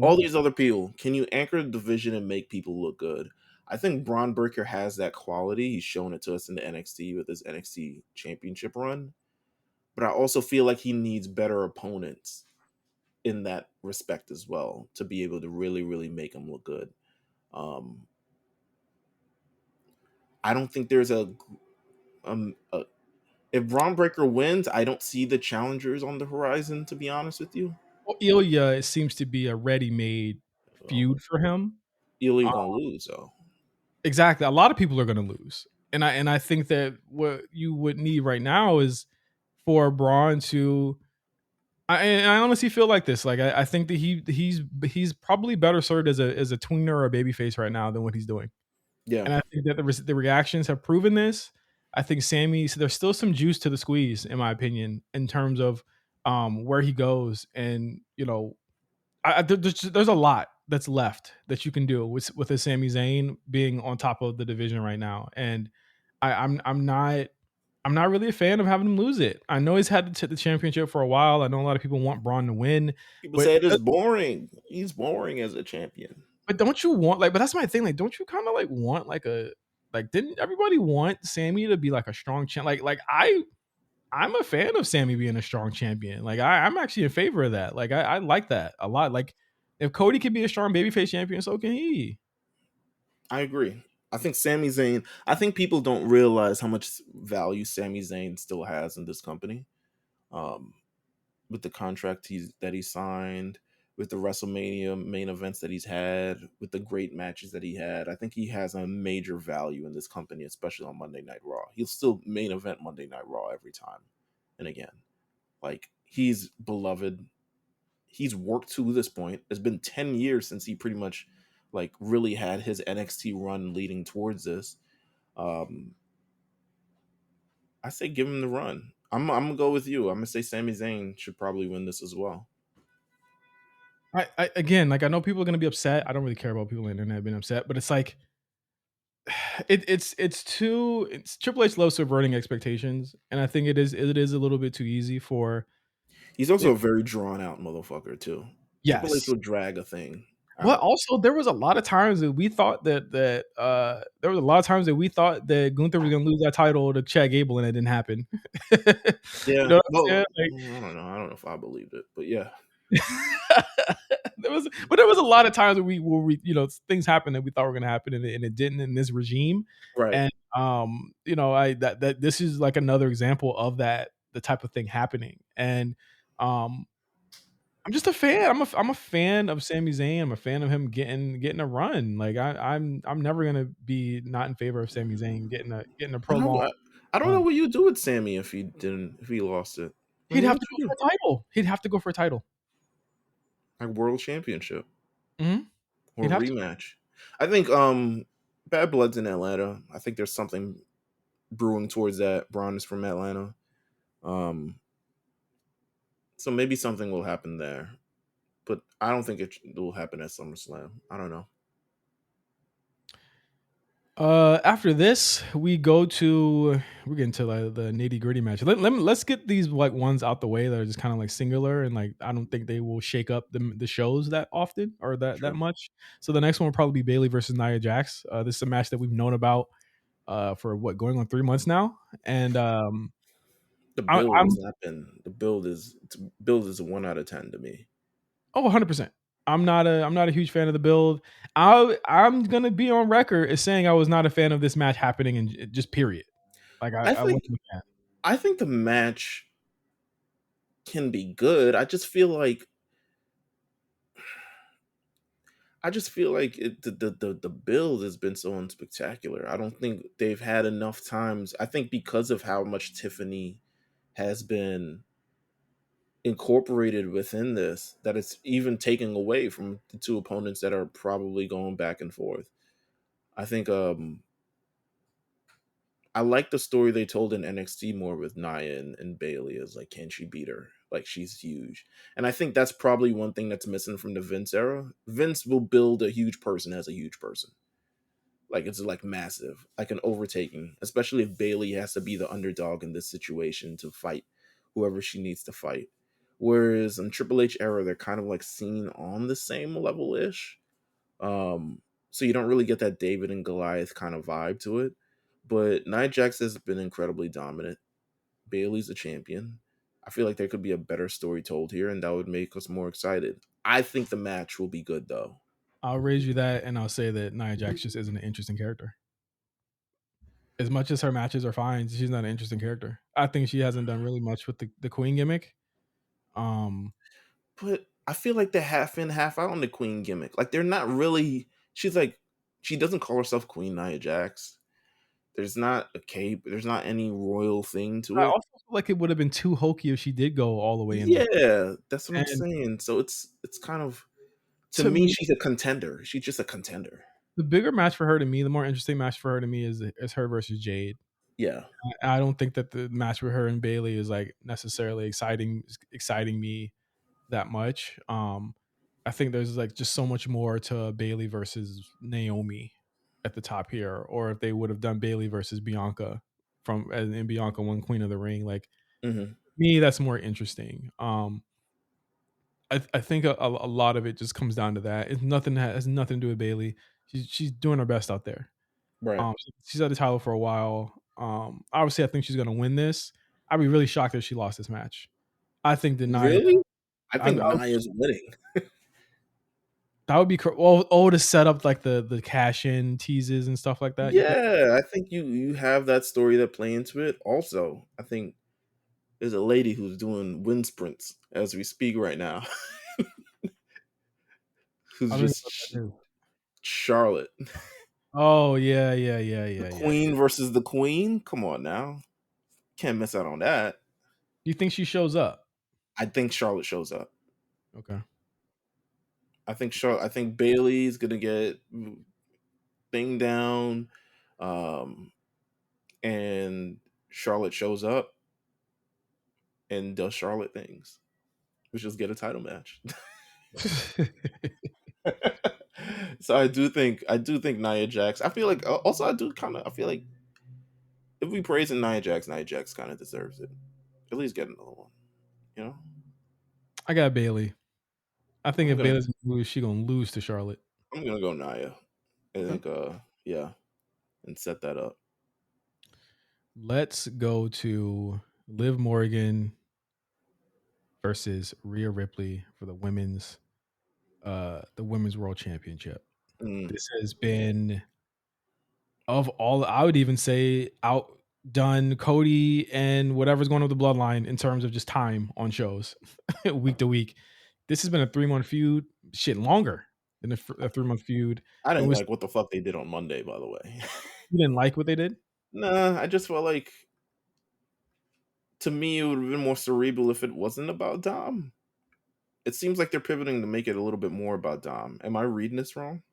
All these other people, can you anchor the division and make people look good? I think Braun Breaker has that quality. He's shown it to us in the NXT with his NXT championship run. But I also feel like he needs better opponents in that respect as well to be able to really, really make him look good. Um, I don't think there's a if Braun Breaker wins, I don't see the challengers on the horizon, to be honest with you. Well, Ilya seems to be a ready-made Well, feud for him. Ilya Uh, gonna lose though. exactly. A lot of people are going to lose, and I think that what you would need right now is for Braun to. I honestly feel like this. Like I think that he's probably better served as a tweener or a babyface right now than what he's doing. Yeah, And I think that the reactions have proven this. I think Sammy, so there's still some juice to the squeeze, in my opinion, in terms of where he goes. And, there's a lot that's left that you can do with a Sami Zayn being on top of the division right now. And I'm not really a fan of having him lose it. I know he's had the championship for a while. I know a lot of people want Braun to win, people but say it is boring. He's boring as a champion. don't you want but that's my thing. Like, don't you kind of like want like a like didn't everybody want Sammy to be like a strong champ? I'm a fan of Sammy being a strong champion. Like I'm actually in favor of that. Like I like that a lot. Like if Cody can be a strong babyface champion, so can he. I agree. I think Sami Zayn. I think people don't realize how much value Sami Zayn still has in this company. Um, with the contract that he signed, with the WrestleMania main events that he's had, with the great matches that he had. I think he has a major value in this company, especially on Monday Night Raw. He'll still main event Monday Night Raw every time and again. Like, he's beloved. He's worked to this point. It's been 10 years since he pretty much like really had his NXT run leading towards this. Um, I say give him the run. I'm gonna go with you. I'm gonna say Sami Zayn should probably win this as well. I again, like I know people are gonna be upset. I don't really care about people on the internet being upset, but it's like it's Triple H loves subverting expectations, and I think it is a little bit too easy for He's it. also a very drawn out motherfucker too. Triple H Yes. will drag a thing But out. also there was a lot of times that we thought there was a lot of times that we thought that Gunther was gonna lose that title to Chad Gable, and it didn't happen. You Yeah, know what I'm well, saying? I don't know. I don't know if I believed it, but yeah, There was a lot of times where we things happened that we thought were gonna happen, and it didn't in this regime. right. And I that this is like another example of that, the type of thing happening. And um I'm just a fan. I'm a fan of Sami Zayn. I'm a fan of him getting a run. Like I'm never gonna be not in favor of Sami Zayn getting a I don't. prolonged I don't know run. what you do with Sammy if he lost it. I He'd mean, have what to go you for do? a title. He'd have to go for a title. Like world championship Mhm. or He'd have to. rematch. I think Bad Blood's in Atlanta. I think there's something brewing towards that. Braun is from Atlanta. Um, so maybe something will happen there, but I don't think it will happen at SummerSlam. I don't know. After this, we get into like the nitty gritty match. Let's get these like ones out the way that are just kind of like singular, and like I don't think they will shake up the shows that often or that Sure. much. So the next one will probably be Bailey versus Nia Jax. This is a match that we've known about for what, going on 3 months now, and The I, build I'm has not been build is a 1 out of 10 to me. 100%. I'm not a huge fan of the build. I'm gonna be on record as saying I was not a fan of this match happening, and just period. Like I I think wasn't a fan. I think the match can be good. I just feel like the build has been so unspectacular. I don't think they've had enough times. I think because of how much Tiffany has been incorporated within this, that it's even taking away from the two opponents that are probably going back and forth. I think I like the story they told in NXT more with Nia and Bailey, is like, can she beat her? Like, she's huge. And I think that's probably one thing that's missing from the Vince era. Vince will build a huge person as a huge person. Like, it's like massive, like an overtaking, especially if Bailey has to be the underdog in this situation to fight whoever she needs to fight. Whereas in Triple H era, they're kind of like seen on the same level ish. So you don't really get that David and Goliath kind of vibe to it. But Nia Jax has been incredibly dominant. Bayley's a champion. I feel like there could be a better story told here, and that would make us more excited. I think the match will be good, though. I'll raise you that, and I'll say that Nia Jax just isn't an interesting character. As much as her matches are fine, she's not an interesting character. I think she hasn't done really much with the Queen gimmick. Um, But I feel like they're half in, half out on the Queen gimmick. Like they're not really. She's like, she doesn't call herself Queen Nia Jax. There's not a cape. There's not any royal thing to I it. also feel like it would have been too hokey if she did go all the way in there. Yeah, that's what I'm And saying. So it's kind of, to to me, me, she's a contender. She's just a contender. the bigger match for her to me, the more interesting match for her to me is her versus Jade. Yeah. I don't think that the match with her and Bailey is like necessarily exciting me that much. I think there's like just so much more to Bailey versus Naomi at the top here, or if they would have done Bailey versus Bianca and Bianca won Queen of the Ring, like Hmm. me, that's more interesting. I think a lot of it just comes down to that. It's nothing has nothing to do with Bailey. She's doing her best out there. Right. She's had the title for a while. Obviously, I think she's gonna win this. I'd be really shocked if she lost this match. I think that Nia. Really? I I, think I, Nia's winning. that would be oh to set up like the cash in teases and stuff like that. You think? Yeah, I think you have that story that play into it. Also, I think there's a lady who's doing wind sprints as we speak right now, who's I don't even know what just that is. Charlotte. Oh yeah, The yeah. queen versus the queen. Come on now, can't miss out on that. You think she shows up? I think Charlotte shows up. Okay. I think Bailey's gonna get thing down, um, and Charlotte shows up and does Charlotte things. We just get a title match. So I do think Nia Jax. I feel like also I feel like if we praise in Nia Jax kind of deserves it. At least get another one. You know, I got Bailey. I think I'm if gonna Bailey's gonna lose, she gonna lose to Charlotte. I'm gonna go Nia. I Okay. think yeah, and set that up. Let's go to Liv Morgan versus Rhea Ripley for the women's world championship. Mm, This has been of all I would even say outdone Cody and whatever's going on with the bloodline in terms of just time on shows week to week. This has been a 3-month feud, shit longer than a 3-month feud. I And didn't was like what the fuck they did on Monday, by the way. you didn't like what they did? Nah, I just felt like, to me it would have been more cerebral if it wasn't about Dom. It seems like they're pivoting to make it a little bit more about Dom. Am I reading this wrong?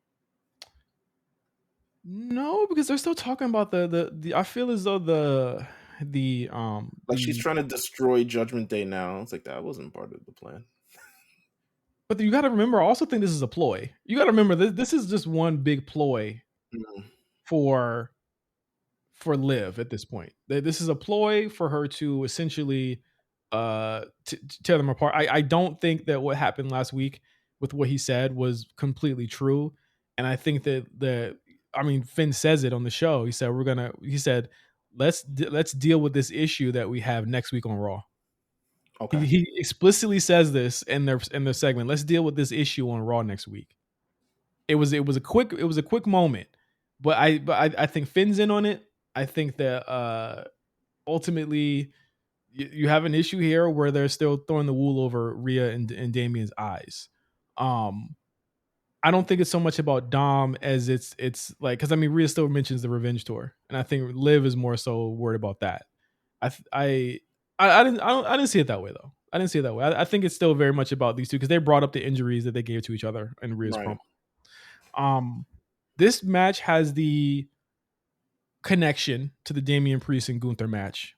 No, because they're still talking about the I feel as though Like she's the trying to destroy Judgment Day now. It's like that wasn't part of the plan. but you got to remember. I also think this is a ploy. You got to remember this is just one big ploy Mm, for Liv at this point. This is a ploy for her to essentially tear them apart. I don't think that what happened last week with what he said was completely true, and I think that I mean Finn says it on the show. He said let's deal with this issue that we have next week on Raw. okay. He explicitly says this in their segment. Let's deal with this issue on Raw next week. It was a quick moment, but I think Finn's in on it. I think that ultimately you have an issue here where they're still throwing the wool over Rhea and Damian's eyes. Um, I don't think it's so much about Dom as it's like because I mean Rhea still mentions the revenge tour, and I think Liv is more so worried about that. I th- I didn't see it that way though. I didn't see it that way. I think it's still very much about these two because they brought up the injuries that they gave to each other in Rhea's promo. Right. Um, this match has the connection to the Damian Priest and Gunther match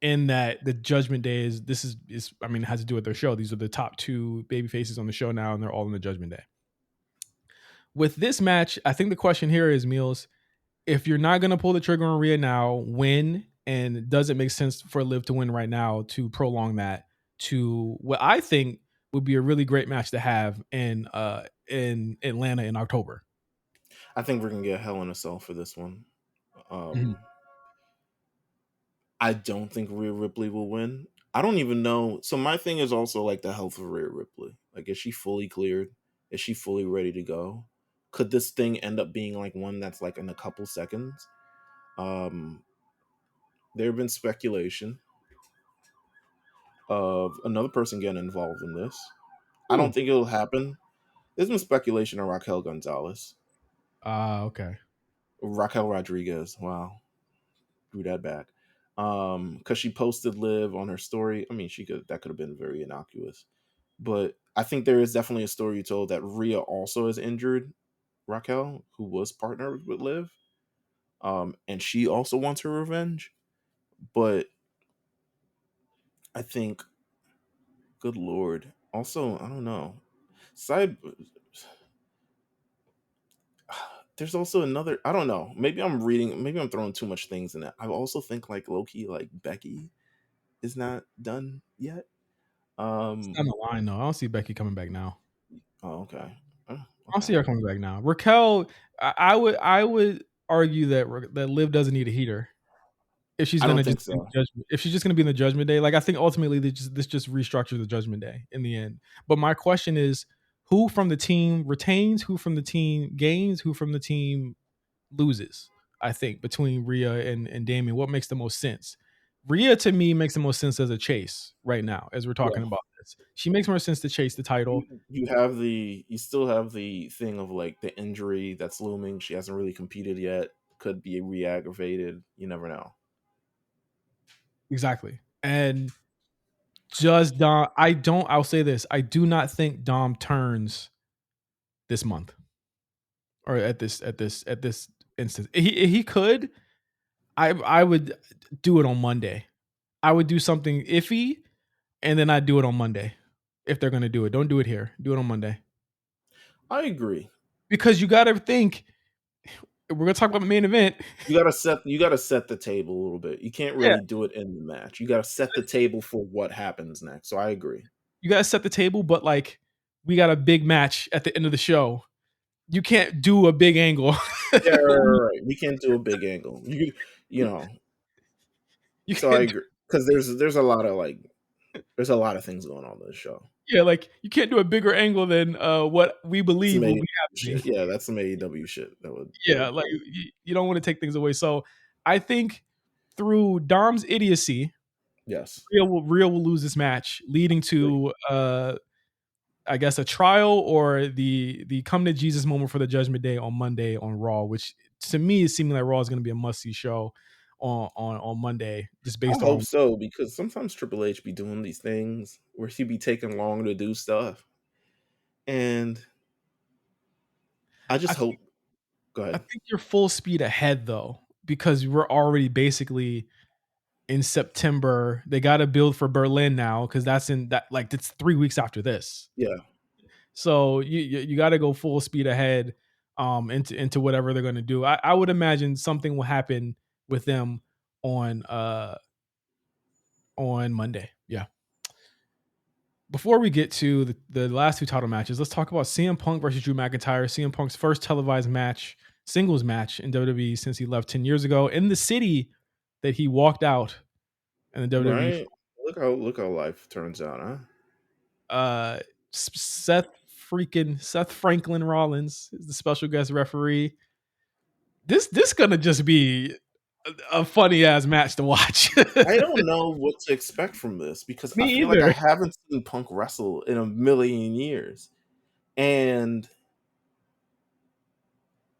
in that the Judgment Day is I mean it has to do with their show. These are the top two baby faces on the show now, and they're all in the Judgment Day. With this match, I think the question here is Meelz, if you're not gonna pull the trigger on Rhea now, when and does it make sense for Liv to win right now to prolong that? to what I think would be a really great match to have in Atlanta in October. I think we're gonna get Hell in a Cell for this one. Mhm. I don't think Rhea Ripley will win. I don't even know. So my thing is also like the health of Rhea Ripley. Like, is she fully cleared? Is she fully ready to go? Could this thing end up being like one that's like in a couple seconds? Um, there have been speculation of another person getting involved in this. I don't Ooh. think it'll happen. There's been speculation of Raquel Gonzalez, Okay. Raquel Rodriguez. Wow, drew that back. Because she posted Liv on her story. I mean, that could have been very innocuous, but I think there is definitely a story you told that Rhea also has injured Raquel, who was partnered with Liv, and she also wants her revenge. But I think, good lord, also I don't know. Side, there's also another. I don't know. Maybe I'm reading. Maybe I'm throwing too much things in it. I also think like Loki, like Becky, is not done yet. It's down the line though. I don't see Becky coming back now. Oh, okay. I don't Okay. see her coming back now. Raquel, I would argue that Liv doesn't need a heater if she's I don't gonna just think be in so. the judgment. If she's just gonna be in the Judgment Day, like I think ultimately this just restructures the Judgment Day in the end. But my question is, who from the team retains? Who from the team gains? Who from the team loses? I think between Rhea and Damian, what makes the most sense? Rhea to me makes the most sense as a chase right now, as we're Yeah. talking about this. She makes more sense to chase the title. You still have the thing of like the injury that's looming. She hasn't really competed yet. Could be re-aggravated. You never know. Exactly. And just Dom, I'll say this. I do not think Dom turns this month or at this instance. He could. I would do it on Monday. I would do something iffy and then I'd do it on Monday. If they're gonna do it. Don't do it here. Do it on Monday. I agree. Because you gotta think, we're gonna talk about the main event. You gotta set the table a little bit. You can't Yeah. really do it in the match. You gotta set the table for what happens next. So I agree. You gotta set the table, but like we got a big match at the end of the show. You can't do a big angle. Yeah, right. We can't do a big angle. You know. You So I can't do, agree because there's a lot of like there's a lot of things going on in this show. yeah, like you can't do a bigger angle than what we Some believe will AEW be shit. happening. Yeah, that's some AEW shit. That Yeah, would like do. you don't want to take things away. So I think through Dom's idiocy, Yes. Rhea will lose this match, leading Agree. to I guess a trial or the come to Jesus moment for the Judgment Day on Monday on Raw, which to me is seeming like Raw is going to be a must see show on Monday, just I based hope on. so because sometimes Triple H be doing these things where he be taking long to do stuff, and I I just think hope. Go I ahead. think you're full speed ahead though because we're already basically in September. They got to build for Berlin now because that's in that like it's 3 weeks after this. Yeah, So you got to go full speed ahead into whatever they're going to do. I would imagine something will happen with them on on Monday. Yeah. Before we get to the last two title matches, let's talk about CM Punk versus Drew McIntyre. CM Punk's first televised match, singles match in WWE since he left 10 years ago in the city that he walked out in the WWE. right. Look how life turns out, huh? Uh, Seth Franklin Rollins is the special guest referee. This gonna just be a funny ass match to watch. I don't know what to expect from this because Me I feel like I either. haven't seen Punk wrestle in a million years, and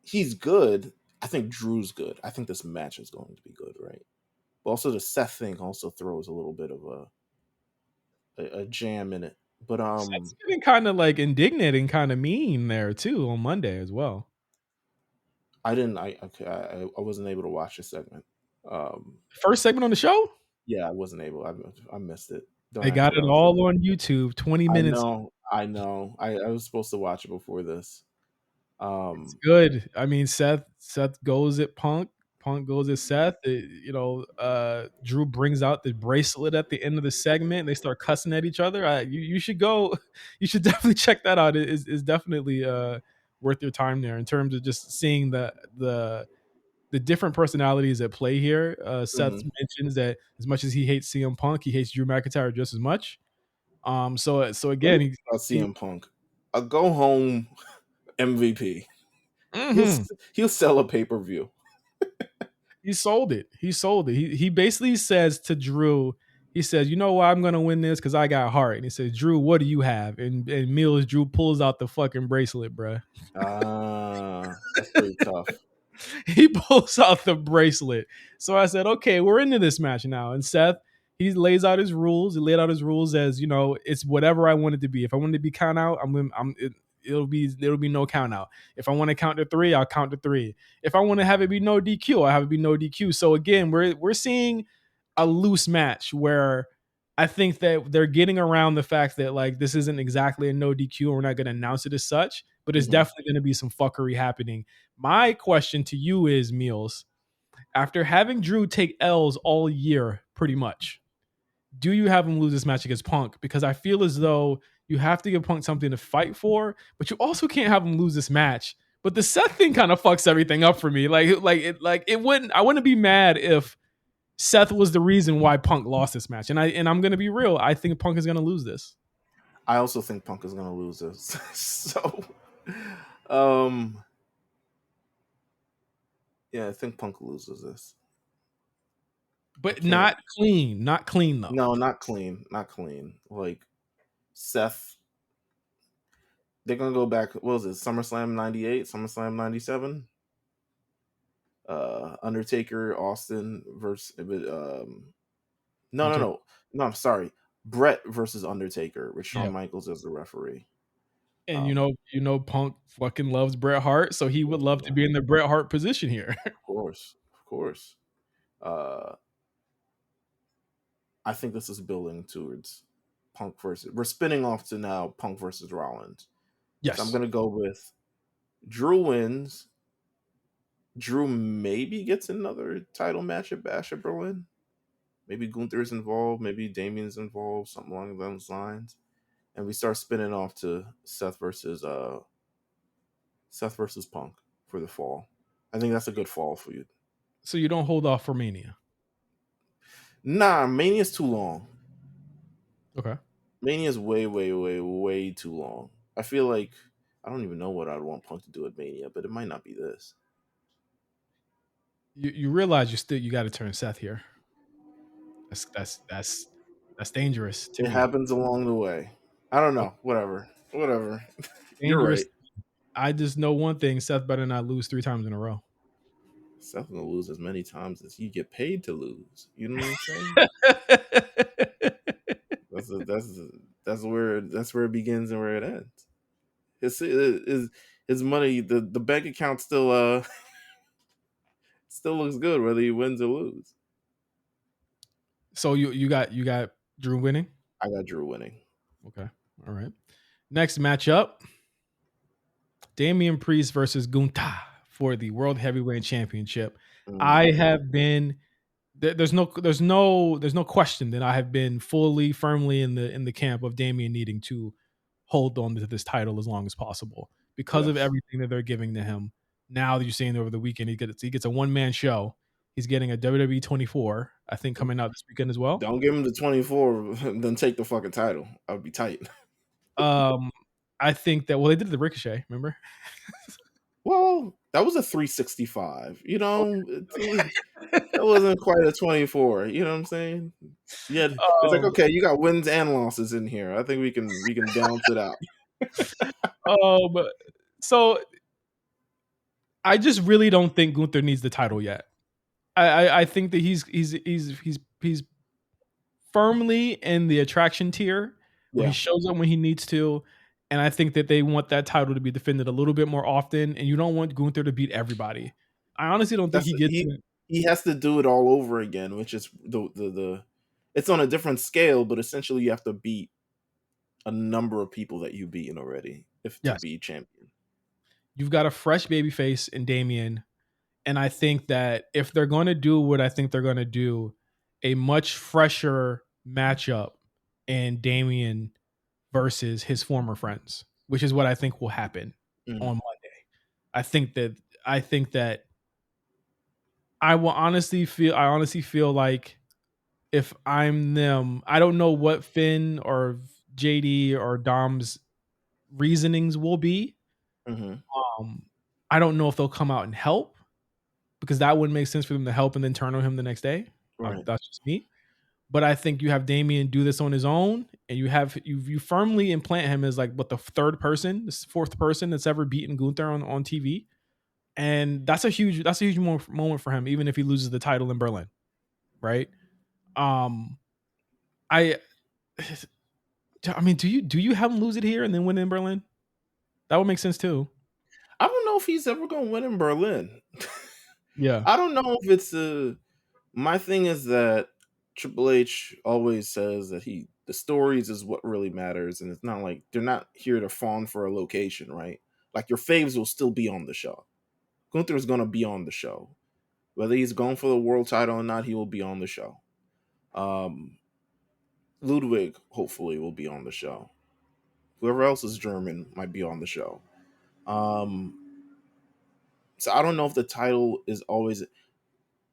he's good. I think Drew's good. I think this match is going to be good, right? But also the Seth thing also throws a little bit of a jam in it. But Seth's getting kind of like indignant and kind of mean there too on Monday as well. I didn't. I okay. I wasn't able to watch this segment. Um, First segment on the show, yeah, I wasn't able. I missed it. Don't they ask got what it I was all doing. on YouTube. 20 minutes. I know. I was supposed to watch it before this. It's Um, good. I mean, Seth goes at Punk. Punk goes to Seth. Drew brings out the bracelet at the end of the segment. And they start cussing at each other. You should go. You should definitely check that out. It's definitely worth your time there in terms of just seeing the different personalities at play here. Seth Mhm. mentions that as much as he hates CM Punk, he hates Drew McIntyre just as much. So Let me again, about he CM Punk. A go home MVP. He'll mhm. he'll sell a pay per view. He sold it. He sold it. He basically says to Drew, he says, "You know why I'm gonna win this? Because I got heart." And he says, "Drew, what do you have?" And Meelz Drew pulls out the fucking bracelet, bruh. That's pretty tough. He pulls out the bracelet. So I said, "Okay, we're into this match now." And Seth, he lays out his rules. He laid out his rules as it's whatever I want it to be. If I want it to be count out, it'll be no count out. If I want to count to three, I'll count to three. If I want to have it be no DQ, I'll have it be no DQ. So again, we're seeing a loose match where I think that they're getting around the fact that like this isn't exactly a no DQ and we're not going to announce it as such, but it's Mhm. definitely going to be some fuckery happening. My question to you is, Meelz, after having Drew take L's all year, pretty much, do you have him lose this match against Punk? Because I feel as though you have to give Punk something to fight for, but you also can't have him lose this match. But the Seth thing kind of fucks everything up for me. It wouldn't. I wouldn't be mad if Seth was the reason why Punk lost this match. And I'm gonna be real. I think Punk is gonna lose this. I also think Punk is gonna lose this. So, um, yeah, I think Punk loses this. I But can't. not clean. Not clean though. No, not clean. Not clean. Like Seth, they're gonna go back. What was it? SummerSlam '98, SummerSlam '97. Undertaker, Austin versus no, no, Hunter. no, no. I'm sorry, Brett versus Undertaker with Yeah. Shawn Michaels as the referee. And Um, Punk fucking loves Bret Hart, so he would love to yeah, be in the Bret Hart position here. of course, of course. Uh, I think this is building towards Punk versus. We're spinning off to now Punk versus Rollins. So I'm Yes. gonna go with Drew wins. Drew maybe gets another title match at Bash at Berlin. Maybe Gunther's involved. Maybe Damian's involved. Something along those lines. And we start spinning off to Seth versus Punk for the fall. I think that's a good fall for you. So you don't hold off for Mania. Nah, Mania's too long. Okay. Mania's way, way, way, way too long. I feel like I don't even know what I'd want Punk to do at Mania, but it might not be this. You realize you got to turn Seth here. That's dangerous to It me. happens along the way. I don't Oh, know. Whatever. Whatever. You're dangerous. right. I just know one thing: Seth better not lose 3 times in a row. Seth gonna lose as many times as you get paid to lose. You know what I'm saying? That's a, that's a, that's where it begins and where it ends. His money, the bank account still looks good whether he wins or lose. So you got Drew winning. I got Drew winning. Okay. All right. Next matchup: Damian Priest versus Gunther for the World Heavyweight Championship. I Mm, have been there's no question that I have been fully firmly in the camp of Damian needing to hold on to this title as long as possible because of yes. everything that they're giving to him. Now that you're seeing over the weekend, he gets a one-man show. He's getting a WWE 24, I think, coming out this weekend as well. Don't give him the 24, then take the fucking title. I would be tight. Um, I think that they did the Ricochet, remember? Well, that was a 365. That wasn't quite a 24. You know what I'm saying? Yeah, it's like Um, okay, you got wins and losses in here. I think we can balance it out. um, so I just really don't think Gunther needs the title yet. I think that he's firmly in the attraction tier where he Yeah, shows up when he needs to. And I think that they want that title to be defended a little bit more often. And you don't want Gunther to beat everybody. I honestly don't think that's he gets he it. he has to do it all over again, which is the it's on a different scale, but essentially you have to beat a number of people that you've beaten already if to Yes. be champion. You've got a fresh baby face in Damien. And I think that if they're going to do what I think they're going to do, a much fresher matchup in Damian versus his former friends, which is what I think will happen on Mm, Monday. I think that I think that I honestly feel like if I'm them, I don't know what Finn or JD or Dom's reasonings will be. mm-hmm. Um, I don't know if they'll come out and help because that wouldn't make sense for them to help and then turn on him the next day. Right. That's just me. But I think you have Damian do this on his own, and you firmly implant him as like what the third person, this fourth person that's ever beaten Gunther on TV, and that's a huge moment for him, even if he loses the title in Berlin, right? Um, I I mean, do you have him lose it here and then win in Berlin? That would make sense too. I don't know if he's ever going to win in Berlin. Yeah, I don't know if it's a. My thing is that Triple H always says that the stories is what really matters, and it's not like they're not here to fawn for a location, right? Like your faves will still be on the show. Gunther is going to be on the show, whether he's going for the world title or not. He will be on the show. Um, Ludwig hopefully will be on the show. Whoever else is German might be on the show. Um, so I don't know if the title is always,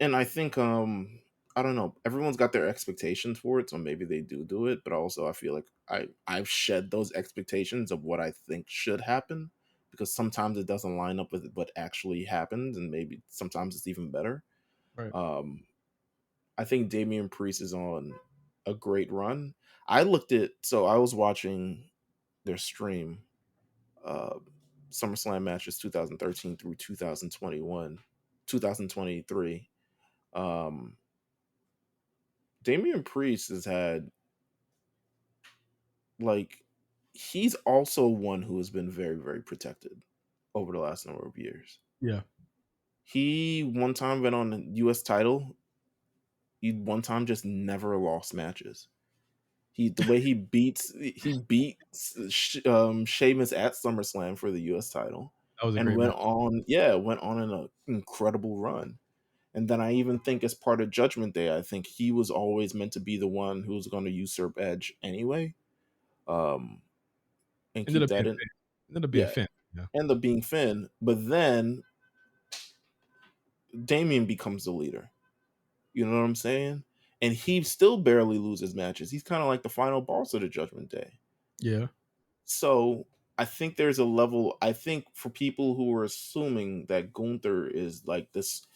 and I think I don't know. Everyone's got their expectations for it, so maybe they do it. But also, I feel like I've shed those expectations of what I think should happen because sometimes it doesn't line up with what actually happens, and maybe sometimes it's even better. right. Um, I think Damian Priest is on a great run. I looked at so I was watching their stream, uh, SummerSlam matches 2013 through 2021, 2023. Um, Damian Priest has had like he's also one who has been very very protected over the last number of years. Yeah, He one time been on the U.S. title. He one time just never lost matches. The way he beats Sheamus at SummerSlam for the U.S. title, that was a and great match. went on an incredible run. And then I even think as part of Judgment Day, I think he was always meant to be the one who was going to usurp Edge anyway, um, and Ended keep up being that in. Finn. Ended up being Yeah, Finn. Yeah, end up being Finn, but then Damien becomes the leader. You know what I'm saying? And he still barely loses matches. He's kind of like the final boss of the Judgment Day. yeah. So I think there's a level. I think for people who are assuming that Gunther is like this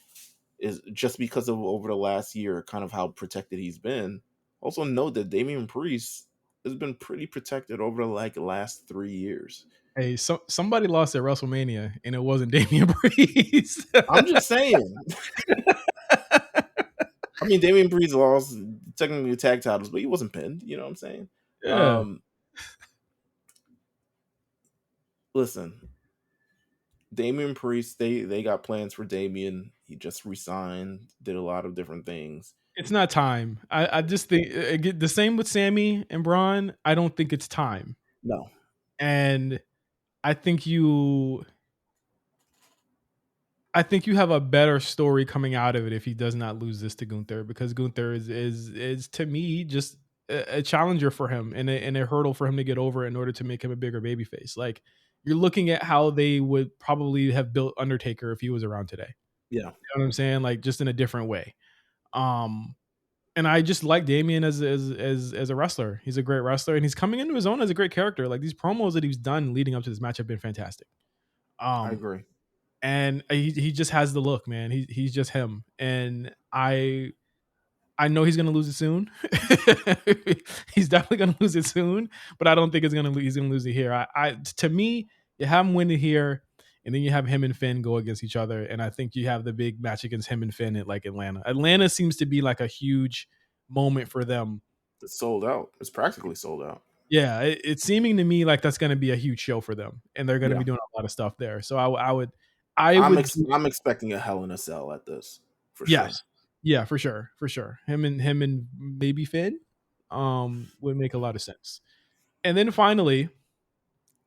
is just because of over the last year, kind of how protected he's been. Also note that Damian Priest has been pretty protected over the like last 3 years. Hey, somebody lost at WrestleMania, and it wasn't Damian Priest. I'm just saying. I mean, Damian Priest lost technically tag titles, but he wasn't pinned. You know what I'm saying? Yeah, Um, listen, Damian Priest, they got plans for Damian. He just resigned, did a lot of different things. it's not time. I just think the same with Sammy and Braun. I don't think it's time, No, and I think you I think you have a better story coming out of it if he does not lose this to Gunther, because Gunther is to me just a challenger for him and a hurdle for him to get over in order to make him a bigger babyface. Like, you're looking at how they would probably have built Undertaker if he was around today. yeah, You know what I'm saying? Like, just in a different way. Um, and I just like Damien as a wrestler. He's a great wrestler, and he's coming into his own as a great character. Like, these promos that he's done leading up to this match have been fantastic. I Um, agree. and he just has the look, man. He's just him, and I know he's gonna lose it soon. He's definitely gonna lose it soon, but I don't think he's gonna lose it here. To me, you have him win it here, and then you have him and Finn go against each other, and I think you have the big match against him and Finn at like Atlanta. Atlanta seems to be like a huge moment for them. It's sold out. It's practically sold out. Yeah, it's seeming to me like that's going to be a huge show for them, and they're going to Yeah, be doing a lot of stuff there. So I would I'm expecting a Hell in a Cell at this for sure. Yes. Yeah, for sure, for sure. Him and maybe Finn would make a lot of sense. And then finally,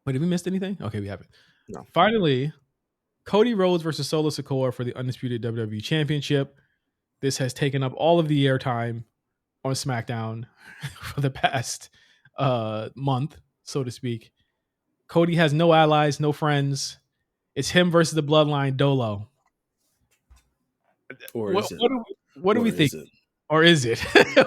wait, have we missed anything? Okay, we haven't. No, Finally, Cody Rhodes versus Solo Sikoa for the undisputed WWE Championship. This has taken up all of the airtime on SmackDown for the past month, so to speak. Cody has no allies, no friends. It's him versus the Bloodline Dolo. Or What is it? what do we Or think? is it? Or is it?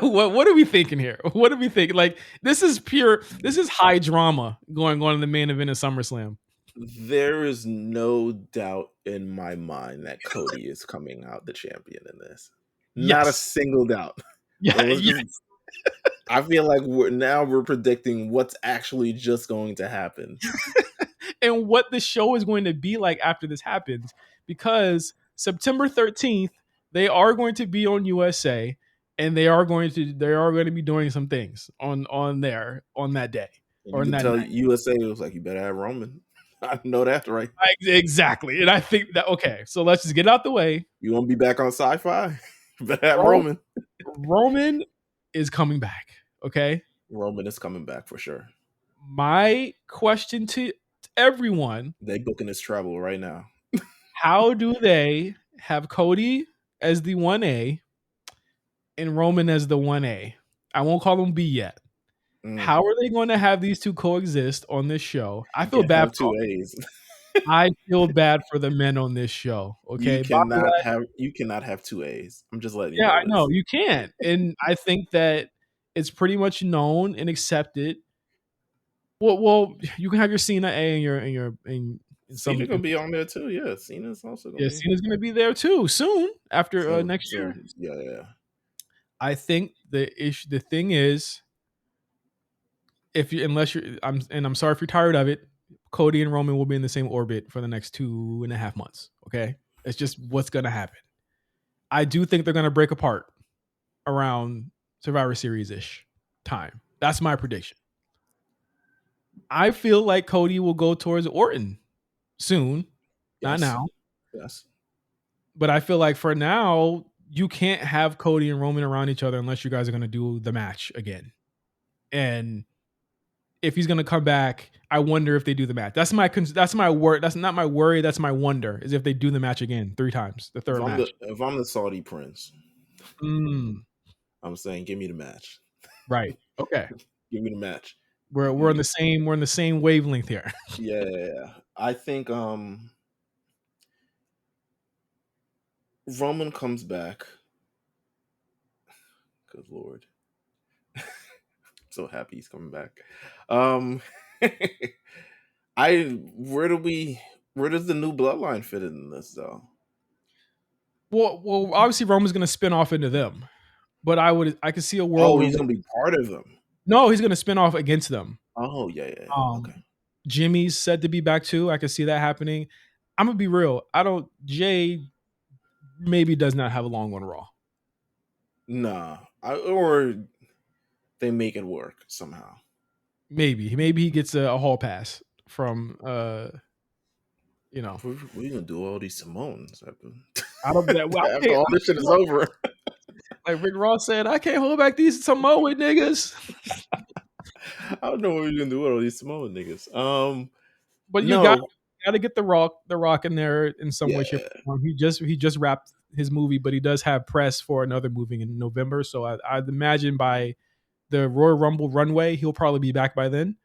What are we thinking here? What are we thinking? Like this is pure. This is high drama going on in the main event of SummerSlam. There is no doubt in my mind that Cody is coming out the champion in this. Not a Yes. single doubt. Yeah. So let's Yeah. just. I feel like we're predicting what's actually just going to happen. And what the show is going to be like after this happens, because September 13th they are going to be on USA, and they are going to be doing some things on that day And or you on can that tell night. USA was like, you better have Roman. I know that, right? Exactly. And I think that, okay, so let's just get it out the way. You want to be back on Sci-Fi? You better have Ro- Roman. Roman is coming back. Okay. Roman is coming back for sure. My question to everyone: They booking his travel right now. how do they have Cody as the 1A and Roman as the 1A? I won't call him B yet. Mm. How are they going to have these two coexist on this show? I You feel can't bad have for two A's. I feel bad for the men on this show. Okay. Bobby You cannot have two A's. I'm just letting you Yeah, I know know this. you can't, and I think that it's pretty much known and accepted. Well, you can have your Cena A and your in some. Cena gonna be on there too. Yeah, Cena's also gonna Yeah, be. Cena's going to be there too soon after next year. Yeah. I think the thing is, if you unless you're I'm sorry if you're tired of it, Cody and Roman will be in the same orbit for the next 2.5 months. Okay, it's just what's going to happen. I do think they're going to break apart around Survivor Series ish time. That's my prediction. I feel like Cody will go towards Orton soon, not Yes. now. Yes. But I feel like for now, you can't have Cody and Roman around each other unless you guys are going to do the match again. And if he's going to come back, I wonder if they do the match. That's my word. That's not my worry. That's my wonder is if they do the match again 3 times, the third match. If I'm the Saudi prince, Mm, I'm saying give me the match. right. Okay. Give me the match. We're in the same wavelength here. Yeah. I think Roman comes back. Good lord. So happy he's coming back. Where does the new bloodline fit in this though? Well, obviously Roman's going to spin off into them, but I could see a world Oh, where he's gonna be part of them. no, he's going to spin off against them. Oh, yeah. Okay. Jimmy's said to be back too. I could see that happening. I'm gonna be real. Jay maybe does not have a long on Raw. Nah. Or they make it work somehow. Maybe he gets a hall pass from We're gonna do all these Simones out of that. Well, after all this shit is over. Like Rick Ross said, I can't hold back these Samoa niggas. I don't know what we're gonna do with all these Samoan niggas. But you got No. to get the Rock in there in some way, Yeah. shape, or form. He just wrapped his movie, but he does have press for another movie in November. So I'd imagine by the Royal Rumble runway, he'll probably be back by then.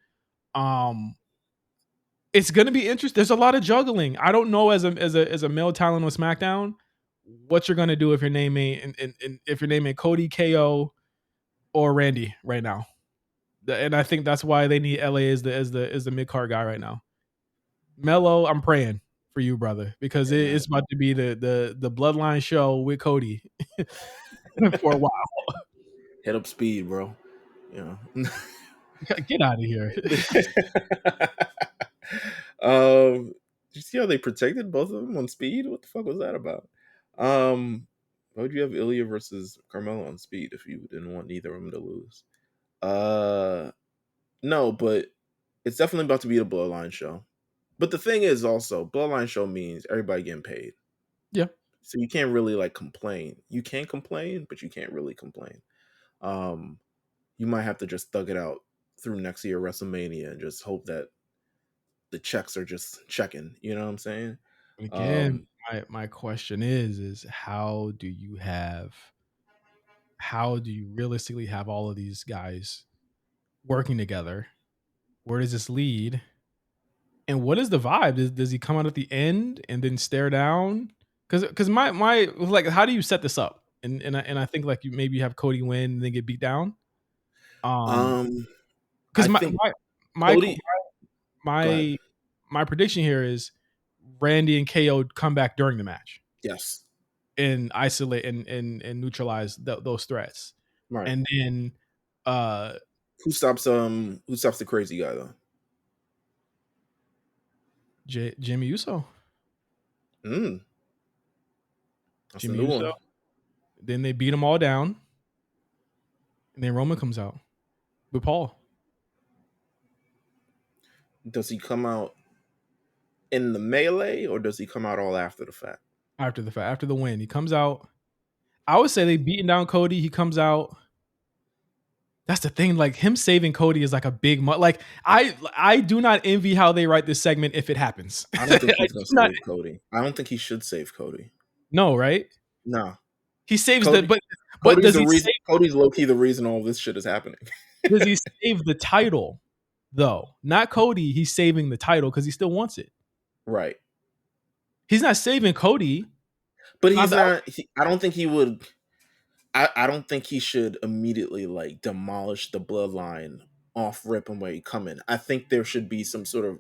It's gonna be interesting. There's a lot of juggling. I don't know as a male talent on SmackDown what you're gonna do if you're naming if you're naming Cody, KO, or Randy right now. And I think that's why they need LA as the mid card guy right now. Mello, I'm praying for you, brother, because it's about to be the bloodline show with Cody for a while. Hit up Speed, bro. You know. Get out of here. You see how they protected both of them on Speed? What the fuck was that about? Why would you have Ilya versus Carmelo on Speed if you didn't want neither of them to lose? No, but it's definitely about to be a Bloodline show. But the thing is also, Bloodline show means everybody getting paid. Yeah. So you can't really like complain. You can complain, but you can't really complain. You might have to just thug it out through next year WrestleMania and just hope that the checks are just checking. You know what I'm saying? Again, my question is how do you realistically have all of these guys working together? Where does this lead? And what is the vibe? Does he come out at the end and then stare down? Because my like, how do you set this up? And I think like you have Cody win and then get beat down. Um, Because I think my Cody. Go ahead. my my prediction here is Randy and KO come back during the match Yes. and isolate and neutralize those threats, Right. and then uh Who stops the crazy guy though? Jimmy Uso, Mm, that's a Jimmy new Uso. one. Then they beat them all down, and then Roman comes out with Paul Does he come out in the melee or does he come out all after the fact? after the fact, after the win. He comes out. I would say they beating down Cody. He comes out. That's the thing. Like him saving Cody is like a big like I do not envy how they write this segment if it happens. I don't think I he's do gonna not. save Cody. I don't think he should save Cody. No, right? No. He saves Cody but Cody's does the he reason save Cody's low key the reason all this shit is happening. does he save the title though? Not Cody. He's saving the title because he still wants it. Right. He's not saving Cody. But he's not I don't think he would I don't think he should immediately like demolish the bloodline off rip and where he come in. I think there should be some sort of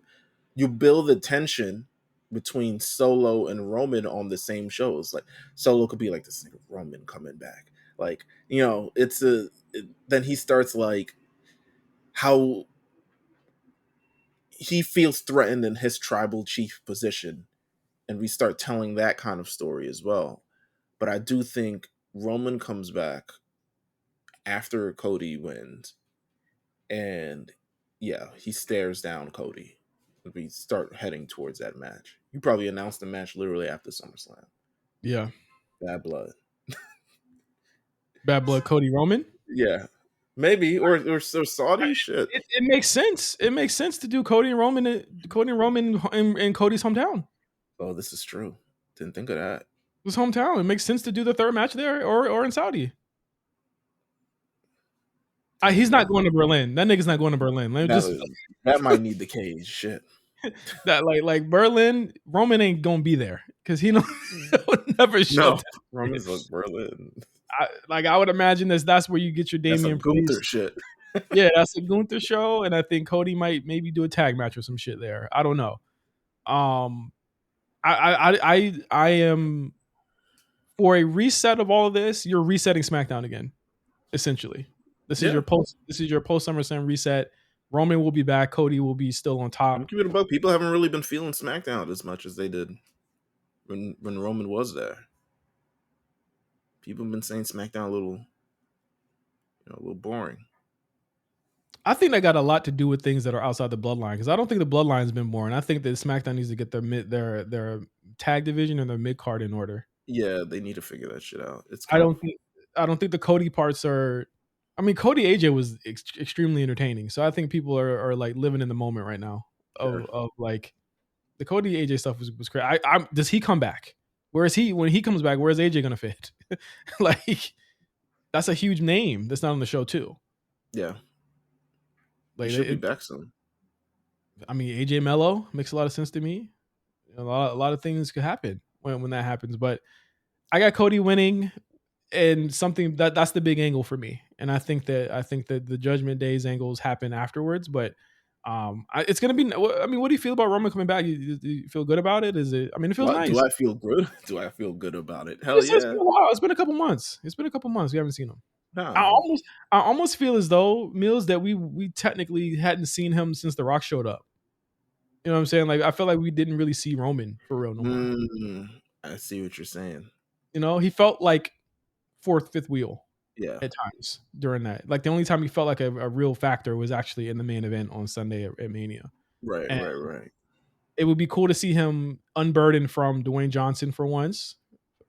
you build the tension between Solo and Roman on the same shows. Like Solo could be like this nigga Roman coming back. Like, then he starts like how he feels threatened in his tribal chief position. And we start telling that kind of story as well. But I do think Roman comes back after Cody wins, and yeah, he stares down Cody. We start heading towards that match. You probably announced the match literally after SummerSlam. Yeah. Bad blood. Bad blood Cody Roman. Yeah, maybe or Saudi shit. It makes sense. It makes sense to do Cody and Roman in Cody's hometown. Oh, this is true. Didn't think of that. His hometown. It makes sense to do the third match there or in Saudi. He's not going to Berlin. That nigga's not going to Berlin. Let me just That might need the cage. Shit. that like Berlin. Roman ain't gonna be there because he'll never show. No, Roman's like Berlin. I would imagine that's where you get your Damian Gunther Priest shit. Yeah, that's a Gunther show, and I think Cody might maybe do a tag match or some shit there. I don't know. I am for a reset of all of this. You're resetting SmackDown again, essentially. This is your post SummerSlam reset. Roman will be back. Cody will be still on top. I'm keeping it above. People haven't really been feeling SmackDown as much as they did when Roman was there. People have been saying SmackDown a little boring. I think that got a lot to do with things that are outside the bloodline because I don't think the bloodline's been boring. I think that SmackDown needs to get their tag division and their mid card in order. Yeah, they need to figure that shit out. I don't think the Cody parts are. I mean, Cody AJ was extremely entertaining, so I think people are like living in the moment right now of like the Cody AJ stuff was great. Does he come back? Where is he when he comes back? Where is AJ gonna fit? Like that's a huge name that's not on the show too. Yeah, like he should be back soon. I mean, AJ Mello makes a lot of sense to me. A lot of things could happen when that happens, but I got Cody winning. And something that's the big angle for me, and I think that the Judgment Day's angles happen afterwards. But it's gonna be. I mean, what do you feel about Roman coming back? You feel good about it? Is it? I mean, it feels nice. Do I feel good? Do I feel good about it? Hell yeah! It's been a while. It's been a couple months. We haven't seen him. No. I almost feel as though Meelz that we technically hadn't seen him since The Rock showed up. You know what I'm saying? Like I feel like we didn't really see Roman for real no more. I see what you're saying. You know, he felt like fourth, fifth wheel. Yeah, at times during that. Like the only time he felt like a real factor was actually in the main event on Sunday at Mania. Right. It would be cool to see him unburdened from Dwayne Johnson for once.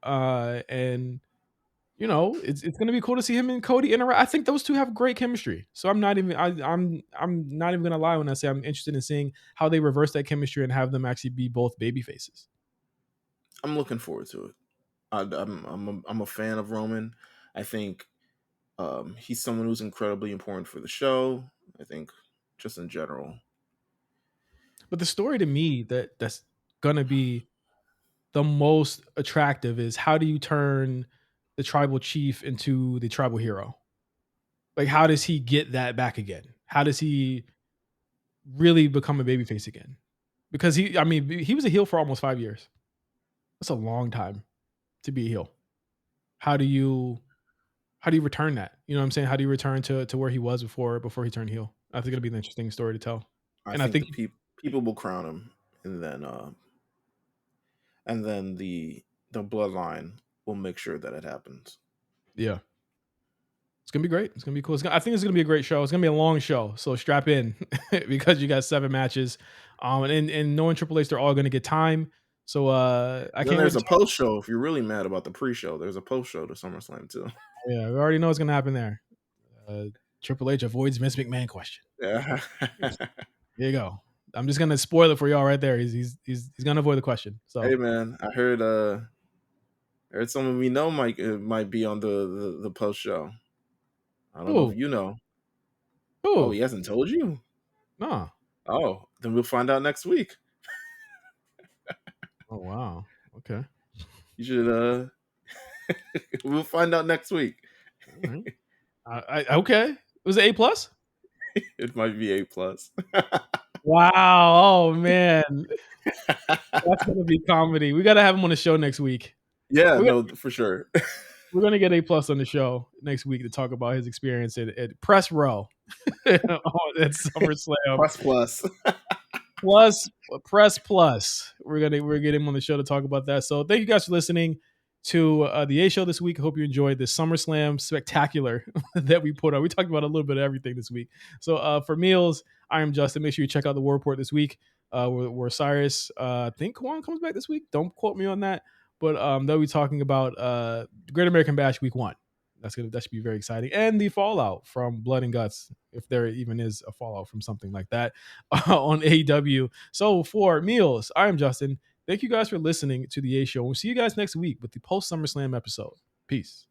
And you know, it's going to be cool to see him and Cody interact. I think those two have great chemistry. So I'm not even not even going to lie when I say I'm interested in seeing how they reverse that chemistry and have them actually be both baby faces. I'm looking forward to it. I'm a fan of Roman. I think he's someone who's incredibly important for the show. I think just in general. But the story to me that's gonna be the most attractive is how do you turn the tribal chief into the tribal hero? Like, how does he get that back again? How does he really become a babyface again? Because I mean, he was a heel for almost 5 years. That's a long time to be a heel. How do you return that? You know what I'm saying? How do you return to where he was before he turned heel? I think it'll be an interesting story to tell. I And I think think the people will crown him, and then the bloodline will make sure that it happens. yeah, it's gonna be great. It's gonna be cool. I think it's gonna be a great show. It's gonna be a long show, so strap in because you got 7 matches. And knowing Triple H, they're all gonna get time. So I Then can't wait there's to a talk. post show. If you're really mad about the pre-show, there's a post show to SummerSlam too. Yeah, we already know what's gonna happen there. Uh, Triple H avoids Vince McMahon question. Yeah. Here you go. I'm just gonna spoil it for y'all right there. He's gonna avoid the question. Hey So man, I heard someone we know might be on the post show. I don't know if who you know. Oh, who he hasn't told you? nah. Oh, then we'll find out next week. Oh wow. Okay. You should we'll find out next week. All right. Okay. Was it A+? It might be A+. Wow. Oh man. That's gonna be comedy. We gotta have him on the show next week. Yeah, We're no, for sure. we're gonna get A+ on the show next week to talk about his experience at Press Row at SummerSlam. Plus plus. Plus Press Plus. We're gonna get him on the show to talk about that. So thank you guys for listening to the A Show this week. I hope you enjoyed this SummerSlam spectacular that we put on. We talked about a little bit of everything this week. So for Meelz, I am Justin. Make sure you check out the War Report this week. Where Cyrus, I think Kwan comes back this week. Don't quote me on that, but they'll be talking about Great American Bash Week 1. That should be very exciting, and the fallout from Blood and Guts, if there even is a fallout from something like that on AEW. So for Meelz, I am Justin. Thank you guys for listening to the A Show. We'll see you guys next week with the post SummerSlam episode. Peace.